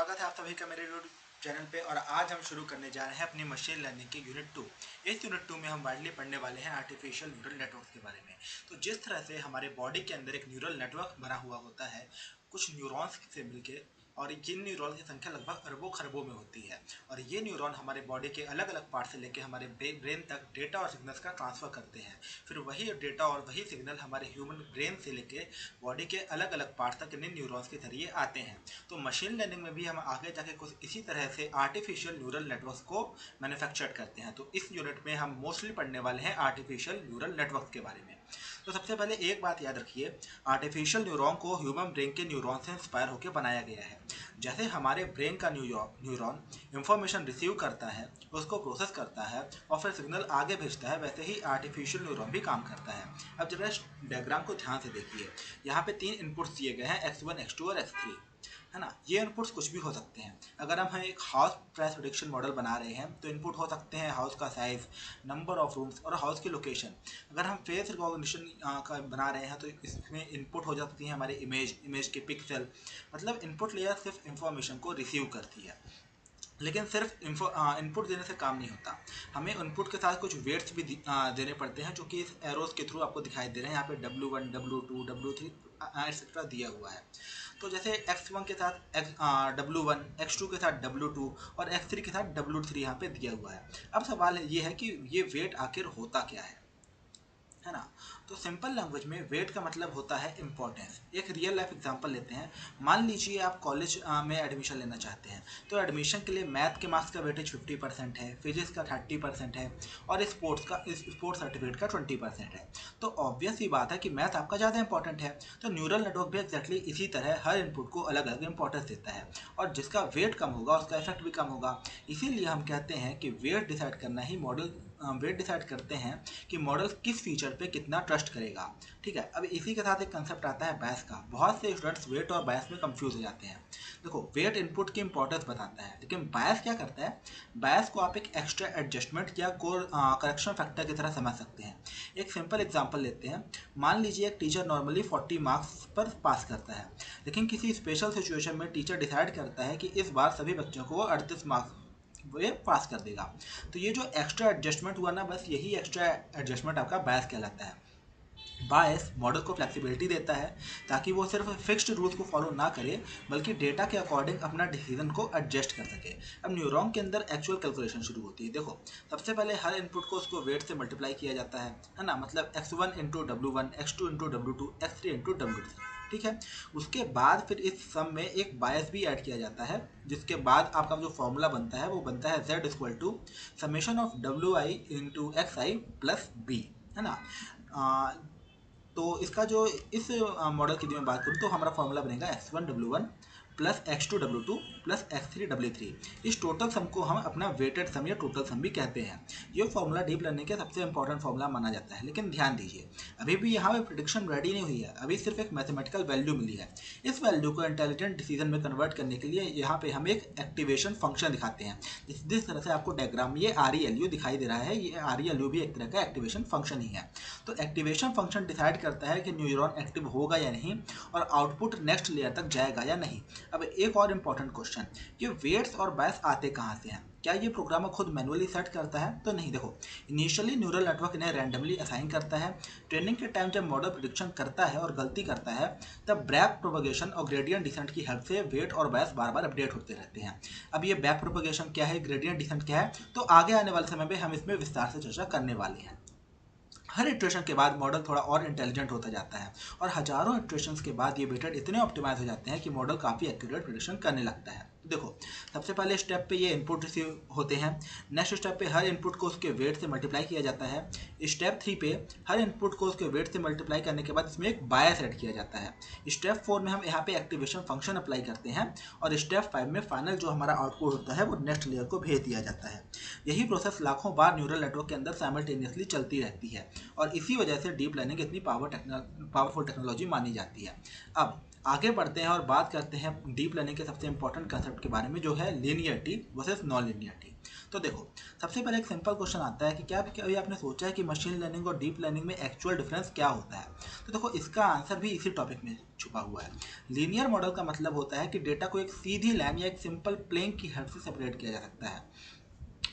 स्वागत है आप सभी का मेरे यूट्यूब चैनल पे। और आज हम शुरू करने जा रहे हैं अपनी मशीन लर्निंग की यूनिट 2। इस यूनिट 2 में हम वाइडली पढ़ने वाले हैं आर्टिफिशियल न्यूरल नेटवर्क के बारे में। तो जिस तरह से हमारे बॉडी के अंदर एक न्यूरल नेटवर्क बना हुआ होता है कुछ न्यूरॉन्स से मिलके, और जिन न्यूरॉन की संख्या लगभग अरबों खरबों में होती है, और ये न्यूरॉन हमारे बॉडी के अलग अलग पार्ट से लेकर हमारे ब्रेन तक डेटा और सिग्नल्स का ट्रांसफर करते हैं। फिर वही डेटा और वही सिग्नल हमारे ह्यूमन ब्रेन से लेके बॉडी के अलग अलग पार्ट तक इन न्यूरॉन्स के जरिए आते हैं। तो मशीन लर्निंग में भी हम आगे जाके कुछ इसी तरह से आर्टिफिशियल न्यूरल नेटवर्क्स को मैन्युफैक्चर करते हैं। तो इस यूनिट में हम मोस्टली पढ़ने वाले हैं आर्टिफिशियल न्यूरल नेटवर्क के बारे में। तो सबसे पहले एक बात याद रखिए, आर्टिफिशियल न्यूरॉन को ह्यूमन ब्रेन के न्यूरॉन से इंस्पायर होकर बनाया गया है। जैसे हमारे ब्रेन का न्यूरॉन इंफॉर्मेशन रिसीव करता है, उसको प्रोसेस करता है और फिर सिग्नल आगे भेजता है, वैसे ही आर्टिफिशियल न्यूरॉन भी काम करता है। अब जरा इस डायग्राम को ध्यान से देखिए। यहाँ पे 3 इनपुट्स दिए गए हैं, x1, x2 और x3, है ना। ये इनपुट्स कुछ भी हो सकते हैं। अगर हम एक हाउस प्राइस प्रेडिक्शन मॉडल बना रहे हैं तो इनपुट हो सकते हैं हाउस का साइज, नंबर ऑफ रूम्स और हाउस की लोकेशन। अगर हम फेस रिकॉग्निशन का बना रहे हैं तो इसमें इनपुट हो सकती है हमारी इमेज के पिक्सल। मतलब इनपुट लेयर सिर्फ इंफॉर्मेशन को रिसीव करती है, लेकिन सिर्फ इनपुट देने से काम नहीं होता। हमें इनपुट के साथ कुछ वेट्स भी देने पड़ते हैं, जो कि इस एरोस के थ्रू आपको दिखाई दे रहे हैं। यहाँ पे W1, W2, W3 एक्सेट्रा दिया हुआ है। तो जैसे x1 के साथ W1, x2 के साथ W2 और x3 के साथ W3 यहाँ पे दिया हुआ है। अब सवाल ये है कि ये वेट आखिर होता क्या है ना। तो सिंपल लैंग्वेज में वेट का मतलब होता है इंपॉर्टेंस। एक रियल लाइफ एग्जांपल लेते हैं। मान लीजिए आप कॉलेज में एडमिशन लेना चाहते हैं, तो एडमिशन के लिए मैथ के मार्क्स का वेटेज 50% है, फिजिक्स का 30% है और स्पोर्ट्स सर्टिफिकेट का 20% है। तो ऑब्वियस ही बात है कि मैथ आपका ज़्यादा इंपॉर्टेंट है। तो न्यूरल नेटवर्क भी एक्जैक्टली इसी तरह हर इनपुट को अलग अलग इंपॉर्टेंस देता है, और जिसका वेट कम होगा उसका इफेक्ट भी कम होगा। इसीलिए हम कहते हैं कि वेट डिसाइड करना ही मॉडल वेट डिसाइड करते हैं कि मॉडल किस फीचर पे कितना ट्रस्ट करेगा। ठीक है, अब इसी के साथ एक कंसेप्ट आता है बायस का। बहुत से स्टूडेंट्स वेट और बायस में कंफ्यूज हो जाते हैं। देखो, वेट इनपुट की इंपॉर्टेंस बताता है, लेकिन बायस क्या करता है? बायस को आप एक एक्स्ट्रा एडजस्टमेंट या करेक्शन फैक्टर की तरह समझ सकते हैं। एक सिंपल एग्जांपल लेते हैं। मान लीजिए एक टीचर नॉर्मली 40 मार्क्स पर पास करता है, लेकिन किसी स्पेशल सिचुएशन में टीचर डिसाइड करता है कि इस बार सभी बच्चों को 38 मार्क्स वो पास कर देगा। तो ये जो एक्स्ट्रा एडजस्टमेंट हुआ ना, बस यही एक्स्ट्रा एडजस्टमेंट आपका बायस कहलाता है। बायस मॉडल को फ्लेक्सिबिलिटी देता है ताकि वो सिर्फ फिक्स्ड रूल्स को फॉलो ना करे, बल्कि डेटा के अकॉर्डिंग अपना डिसीजन को एडजस्ट कर सके। अब न्यूरॉन के अंदर एक्चुअल कैलकुलेशन शुरू होती है। देखो, सबसे पहले हर इनपुट को उसको वेट से मल्टीप्लाई किया जाता है ना। मतलब x1 into W1, x2 into W2, x3 into W3। ठीक है, उसके बाद फिर इस सम में एक बायस भी ऐड किया जाता है, जिसके बाद आपका जो फॉर्मूला बनता है वो बनता है z equal to summation of WI into XI plus B, है ना। तो इसका जो इस मॉडल की मैं बात करूँ तो हमारा फॉर्मूला बनेगा x1 W1 plus x2 W2 plus x3 W3। इस टोटल सम को हम अपना वेटेड सम या टोटल सम भी कहते हैं। ये फॉर्मूला डीप लर्निंग का सबसे इंपॉर्टेंट फॉर्मूला माना जाता है। लेकिन ध्यान दीजिए, अभी भी यहाँ पे प्रेडिक्शन रेडी नहीं हुई है, अभी सिर्फ एक मैथमेटिकल वैल्यू मिली है। इस वैल्यू को इंटेलिजेंट डिसीजन में कन्वर्ट करने के लिए यहाँ पे हम एक एक्टिवेशन फंक्शन दिखाते हैं। जिस तरह से आपको डायग्राम में ये ReLU दिखाई दे रहा है, ये ReLU भी एक तरह का एक्टिवेशन फंक्शन ही है। तो एक्टिवेशन फंक्शन डिसाइड करता है कि न्यूरॉन एक्टिव होगा या नहीं, और आउटपुट नेक्स्ट लेयर तक जाएगा या नहीं। अब एक और इम्पॉर्टेंट क्वेश्चन, ये वेट्स और बायस आते कहाँ से हैं? क्या ये प्रोग्रामर खुद मैनुअली सेट करता है? तो नहीं। देखो, इनिशियली न्यूरल नेटवर्क इन्हें रैंडमली असाइन करता है। ट्रेनिंग के टाइम जब मॉडल प्रेडिक्शन करता है और गलती करता है, तब बैक प्रोपगेशन और ग्रेडियंट डिसेंट की हेल्प से वेट और बायस बार बार अपडेट होते रहते हैं। अब ये बैक प्रोपगेशन क्या है, ग्रेडियंट डिसेंट क्या है, तो आगे आने वाले समय में हम इसमें विस्तार से चर्चा करने वाले हैं। हर इटरेशन के बाद मॉडल थोड़ा और इंटेलिजेंट होता जाता है, और हजारों इटरेशंस के बाद ये वेटेड इतने ऑप्टिमाइज हो जाते हैं कि मॉडल काफ़ी एक्यूरेट प्रेडिक्शन करने लगता है। देखो, सबसे पहले स्टेप पे ये इनपुट रिसीव होते हैं। नेक्स्ट स्टेप पे हर इनपुट को उसके वेट से मल्टीप्लाई किया जाता है। स्टेप 3 पे हर इनपुट को उसके वेट से मल्टीप्लाई करने के बाद इसमें एक बायस ऐड किया जाता है। स्टेप 4 में हम यहाँ पे एक्टिवेशन फंक्शन अप्लाई करते हैं, और स्टेप 5 में फाइनल जो हमारा आउटपुट होता है वो नेक्स्ट लेयर को भेज दिया जाता है। यही प्रोसेस लाखों बार न्यूरल नेटवर्क के अंदर साइमल्टेनियसली चलती रहती है, और इसी वजह से डीप लर्निंग इतनी पावरफुल टेक्नोलॉजी मानी जाती है। अब आगे बढ़ते हैं और बात करते हैं डीप लर्निंग के सबसे इंपॉर्टेंट कंसेप्ट के बारे में, जो है लीनियरिटी वर्सेस नॉन लीनियरिटी। तो देखो, सबसे पहले एक सिंपल क्वेश्चन आता है कि क्या कभी आपने सोचा है कि मशीन लर्निंग और डीप लर्निंग में एक्चुअल डिफरेंस क्या होता है? तो देखो, इसका आंसर भी इसी टॉपिक में छुपा हुआ है। लीनियर मॉडल का मतलब होता है कि डेटा को एक सीधी लाइन या एक सिंपल प्लेन की हेल्प से सेपरेट किया जा सकता है।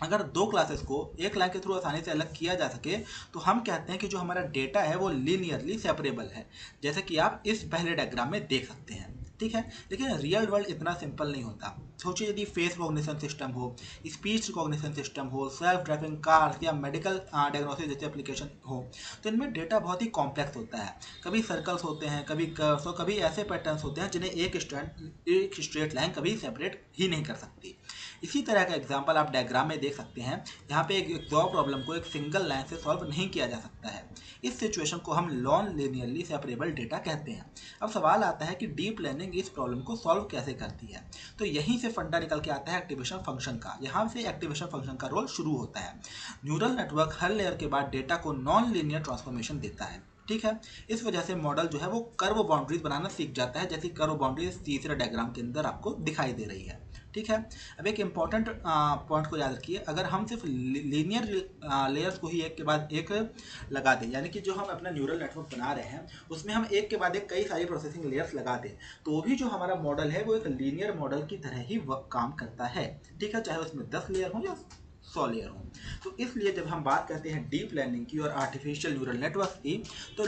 अगर दो क्लासेस को एक लाइन के थ्रू आसानी से अलग किया जा सके तो हम कहते हैं कि जो हमारा डेटा है वो लीनियरली सेपरेबल है, जैसे कि आप इस पहले डायग्राम में देख सकते हैं। ठीक है, लेकिन रियल वर्ल्ड इतना सिंपल नहीं होता। सोचिए, यदि फेस रिकॉग्निशन सिस्टम हो, स्पीच रिकॉग्निशन सिस्टम हो, सेल्फ ड्राइविंग कार्स या मेडिकल डायग्नोसिस जैसे एप्लीकेशन हो, तो इनमें डेटा बहुत ही कॉम्प्लेक्स होता है। कभी सर्कल्स होते हैं, कभी कर्व्स, और कभी ऐसे पैटर्न्स होते हैं जिन्हें एक स्ट्रेट लाइन कभी सेपरेट ही नहीं कर सकती। इसी तरह का एग्जाम्पल आप डायग्राम में देख सकते हैं। यहाँ पे एक दो प्रॉब्लम को एक सिंगल लाइन से सॉल्व नहीं किया जा सकता है। इस सिचुएशन को हम नॉन लीनियरली सेपरेबल डेटा कहते हैं। अब सवाल आता है कि डीप लर्निंग इस प्रॉब्लम को सॉल्व कैसे करती है। तो यहीं से फंडा निकल के आता है एक्टिवेशन फंक्शन का। यहाँ से एक्टिवेशन फंक्शन का रोल शुरू होता है। न्यूरल नेटवर्क हर लेयर के बाद डेटा को नॉन लीनियर ट्रांसफॉर्मेशन देता है। ठीक है, इस वजह से मॉडल जो है वो कर्व बाउंड्रीज बनाना सीख जाता है, जैसी कर्व बाउंड्रीज तीसरे डायग्राम के अंदर आपको दिखाई दे रही है। ठीक है, अब एक इंपॉर्टेंट पॉइंट को याद रखिए। अगर हम सिर्फ लीनियर लेयर्स को ही एक के बाद एक लगा दें, यानी कि जो हम अपना न्यूरल नेटवर्क बना रहे हैं उसमें हम एक के बाद एक कई सारी प्रोसेसिंग लेयर्स लगा दें, तो भी जो हमारा मॉडल है वो एक लीनियर मॉडल की तरह ही काम करता है। ठीक है, चाहे उसमें 10 लेयर हो या 100 लेयर हो। तो इसलिए जब हम बात करते हैं डीप लर्निंग की और आर्टिफिशियल न्यूरल नेटवर्क की, तो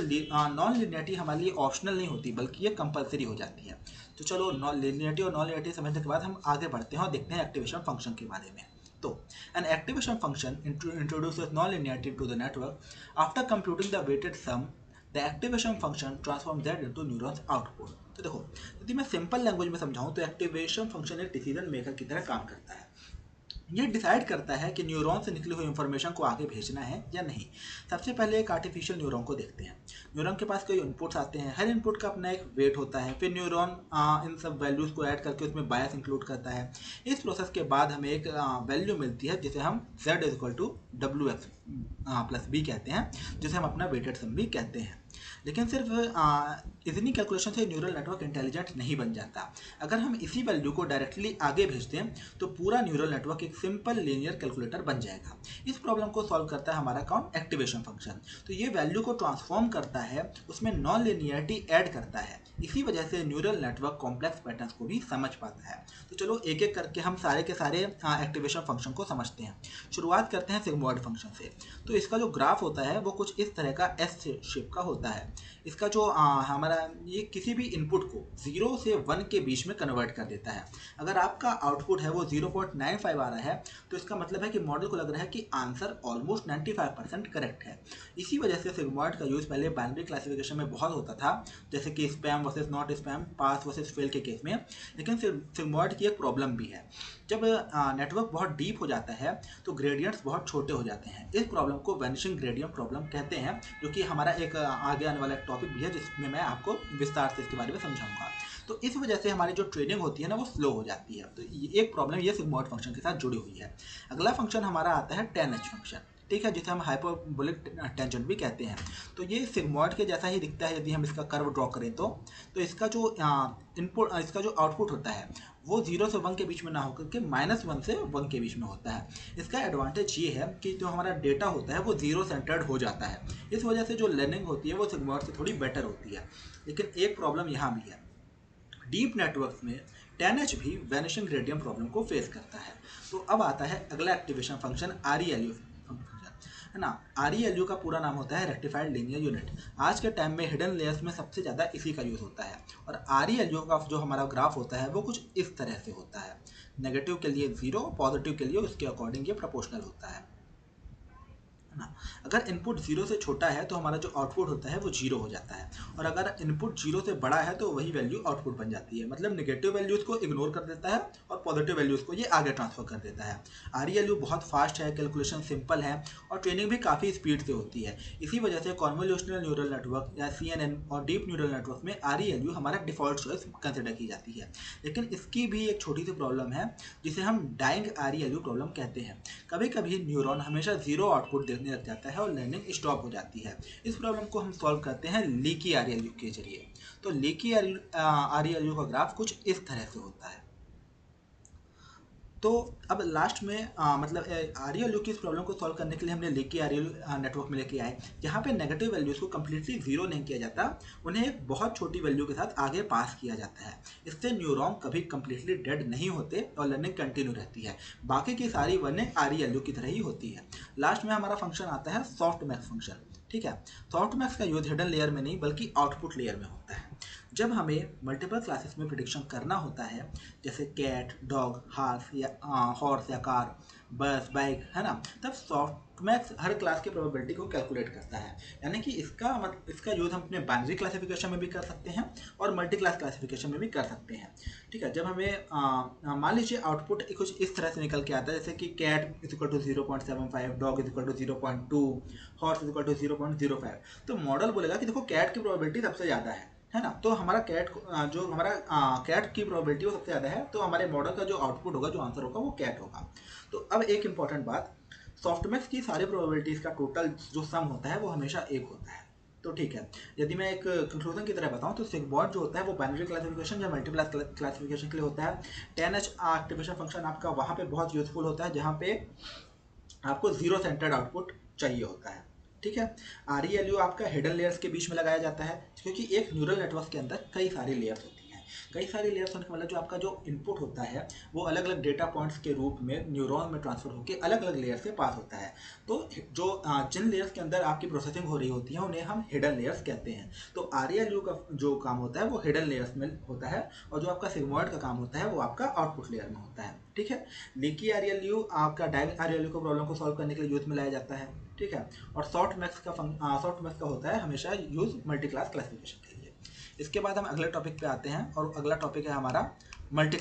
नॉन लीनियरिटी हमारे लिए ऑप्शनल नहीं होती, बल्कि ये कंपलसरी हो जाती है। तो चलो, नॉन लीनियरिटी और नॉन लीनियरिटी समझने के बाद हम आगे बढ़ते हैं और देखते हैं एक्टिवेशन फंक्शन के बारे में। तो an activation function introduces non-linearity to the network. After computing the weighted sum, the activation function transforms that into neurons output. तो देखो, यदि मैं सिंपल लैंग्वेज में समझाऊं तो एक्टिवेशन फंक्शन एक डिसीजन मेकर की तरह काम करता है। ये डिसाइड करता है कि न्यूरॉन से निकली हुई इंफॉर्मेशन को आगे भेजना है या नहीं। सबसे पहले एक आर्टिफिशियल न्यूरॉन को देखते हैं। न्यूरॉन के पास कई इनपुट्स आते हैं, हर इनपुट का अपना एक वेट होता है। फिर न्यूरॉन इन सब वैल्यूज़ को ऐड करके उसमें बायस इंक्लूड करता है। इस प्रोसेस के बाद हमें एक वैल्यू मिलती है जिसे हम Z=WX + B कहते हैं, जिसे हम अपना वेटेड सम भी कहते हैं। लेकिन सिर्फ इतनी कैलकुलेशन से न्यूरल नेटवर्क इंटेलिजेंट नहीं बन जाता। अगर हम इसी वैल्यू को डायरेक्टली आगे भेजते हैं तो पूरा न्यूरल नेटवर्क एक सिंपल लीनियर कैलकुलेटर बन जाएगा। इस प्रॉब्लम को सॉल्व करता है हमारा कौन? Activation function. तो ये वैल्यू को ट्रांसफॉर्म करता है, उसमें नॉन लीनियरिटी ऐड करता है। इसी वजह से न्यूरल नेटवर्क कॉम्प्लेक्स पैटर्न्स को भी समझ पाता है। तो चलो, एक एक करके हम सारे के सारे एक्टिवेशन फंक्शन को समझते हैं। शुरुआत करते हैं सिग्मॉइड फंक्शन से। तो इसका जो ग्राफ होता है वो कुछ इस तरह का एस शेप का होता है। इसका जो हमारा ये किसी भी इनपुट को 0 से 1 के बीच में कन्वर्ट कर देता है। अगर आपका आउटपुट है वो 0.95 आ रहा है तो इसका मतलब है कि मॉडल को लग रहा है कि आंसर ऑलमोस्ट 95% करेक्ट है। इसी वजह से सिग्मॉइड का यूज़ पहले बाइनरी क्लासिफिकेशन में बहुत होता था, जैसे कि spam versus not spam, pass versus fail के केस में। लेकिन सिग्मॉइड की एक प्रॉब्लम भी है। जब नेटवर्क बहुत डीप हो जाता है तो ग्रेडियंट्स बहुत छोटे हो जाते हैं। इस प्रॉब्लम को वैनिशिंग ग्रेडियंट प्रॉब्लम कहते हैं, जो कि हमारा एक आगे आने वाला एक टॉपिक भी है जिसमें मैं आपको विस्तार से इसके बारे में समझाऊंगा। तो इस वजह से हमारी जो ट्रेनिंग होती है ना वो स्लो हो जाती है। तो ये एक प्रॉब्लम ये सिग्मॉइड फंक्शन के साथ जुड़ी हुई है। अगला फंक्शन हमारा आता है tan-h फंक्शन। ठीक है, जिसे हम हाइपरबोलिक टेंजेंट भी कहते हैं। तो ये सिग्मॉइड के जैसा ही दिखता है। यदि हम इसका कर्व ड्रॉ करें तो इसका जो इनपुट, इसका जो आउटपुट होता है वो 0 से 1 के बीच में ना होकर के -1 से 1 के बीच में होता है। इसका एडवांटेज ये है कि जो हमारा डेटा होता है वो जीरो सेंटर्ड हो जाता है। इस वजह से जो लर्निंग होती है वो सिग्मॉइड से थोड़ी बेटर होती है। लेकिन एक प्रॉब्लम यहाँ भी है, डीप नेटवर्क्स में tan-h भी वैनिशिंग ग्रेडियंट प्रॉब्लम को फेस करता है। तो अब आता है अगला एक्टिवेशन फंक्शन ReLU फंक्शन, है ना। ReLU का पूरा नाम होता है रेक्टिफाइड लीनियर यूनिट। आज के टाइम में हिडन लेयर्स में सबसे ज़्यादा इसी का यूज़ होता है। और ReLU का जो हमारा ग्राफ होता है वो कुछ इस तरह से होता है। नेगेटिव के लिए 0, पॉजिटिव के लिए उसके अकॉर्डिंग ये प्रोपोर्शनल होता है ना। अगर इनपुट 0 से छोटा है तो हमारा जो आउटपुट होता है वो 0 हो जाता है, और अगर इनपुट 0 से बड़ा है तो वही वैल्यू आउटपुट बन जाती है। मतलब नेगेटिव वैल्यूज़ को इग्नोर कर देता है और पॉजिटिव वैल्यूज़ को ये आगे ट्रांसफर कर देता है। ReLU बहुत फास्ट है, कैलकुलेशन सिंपल है और ट्रेनिंग भी काफ़ी स्पीड से होती है। इसी वजह से कॉन्वोल्यूशनल न्यूरल नेटवर्क या CNN और डीप न्यूरल नेटवर्क में ReLU हमारा डिफ़ॉल्ट चॉइस कंसिडर की जाती है। लेकिन इसकी भी एक छोटी सी प्रॉब्लम है जिसे हम डाइंग ReLU प्रॉब्लम कहते हैं। कभी कभी न्यूरॉन हमेशा 0 आउटपुट लगने लग जाता है और लर्निंग स्टॉप हो जाती है। इस प्रॉब्लम को हम सॉल्व करते हैं लीकी आरएलयू के जरिए। तो लीकी आरएलयू का ग्राफ कुछ इस तरह से होता है। तो अब लास्ट में मतलब आरएलयू की इस प्रॉब्लम को सॉल्व करने के लिए हमने लीकी आरएलयू नेटवर्क में लेके आए, जहाँ पे नेगेटिव वैल्यूज को कम्प्लीटली जीरो नहीं किया जाता, उन्हें एक बहुत छोटी वैल्यू के साथ आगे पास किया जाता है। इससे न्यूरॉन कभी कम्प्लीटली डेड नहीं होते और लर्निंग कंटिन्यू रहती है। बाकी की सारी लर्निंग आरएलयू की तरह ही होती है। लास्ट में हमारा फंक्शन आता है सॉफ्ट मैक्स फंक्शन। ठीक है, सॉफ्ट मैक्स का यूज हिडन लेयर में नहीं बल्कि आउटपुट लेयर में होता है। जब हमें मल्टीपल क्लासेस में प्रिडिक्शन करना होता है, जैसे कैट, डॉग, हॉर्स या कार, बस, बाइक, है ना, तब सॉफ्टमैक्स हर क्लास की प्रोबेबिलिटी को कैलकुलेट करता है। यानी कि इसका यूज़ हम अपने बाइनरी क्लासिफिकेशन में भी कर सकते हैं और मल्टी क्लास क्लासिफिकेशन में भी कर सकते हैं। ठीक है, जब हमें मान लीजिए आउटपुट कुछ इस तरह से निकल के आता है, जैसे कि cat is equal to 0.75, dog is equal to 0.2, horse is equal to 0.05, तो मॉडल बोलेगा कि देखो कैट की प्रोबेबिलिटी सबसे ज़्यादा है ना, तो हमारा कैट की प्रोबेबिलिटी वो सबसे ज़्यादा है, तो हमारे मॉडल का जो आउटपुट होगा, जो आंसर होगा, वो कैट होगा। तो अब एक इंपॉर्टेंट बात, सॉफ्टमैक्स की सारी प्रोबेबिलिटीज़ का टोटल जो सम होता है वो हमेशा एक होता है। तो ठीक है, यदि मैं एक कंक्लूजन की तरह बताऊं तो सिग्मॉइड जो होता है वो बाइनरी क्लासिफिकेशन या मल्टीपल क्लासिफिकेशन के लिए होता है। 10H एक्टिवेशन फंक्शन आपका वहाँ पे बहुत यूजफुल होता है, जहाँ पे आपको जीरो सेंटर्ड आउटपुट चाहिए होता है। ठीक है, आरईएलयू आपका हिडन लेयर्स के बीच में लगाया जाता है, क्योंकि एक न्यूरल नेटवर्क के अंदर कई सारी लेयर्स होती हैं। कई सारी लेयर्स होने का मतलब जो आपका जो इनपुट होता है वो अलग अलग डेटा पॉइंट्स के रूप में न्यूरॉन में ट्रांसफर होकर अलग अलग लेयर से पास होता है। तो जो जिन लेयर्स के अंदर आपकी प्रोसेसिंग हो रही होती है उन्हें हम हिडन लेयर्स कहते हैं। तो आरईएलयू का जो काम होता है वो हिडन लेयर्स में होता है, और जो आपका सिग्मॉइड का काम होता है वो आपका आउटपुट लेयर में होता है। ठीक है, लीकी आरईएलयू आपका डायरेक्ट आरईएलयू को प्रॉब्लम को सॉल्व करने के लिए यूज में लाया जाता है। ठीक है, और सॉफ्ट मैक्स का होता है हमेशा यूज मल्टी क्लास क्लासिफिकेशन के लिए। इसके बाद हम अगले टॉपिक पे आते हैं, और अगला टॉपिक है हमारा मल्टी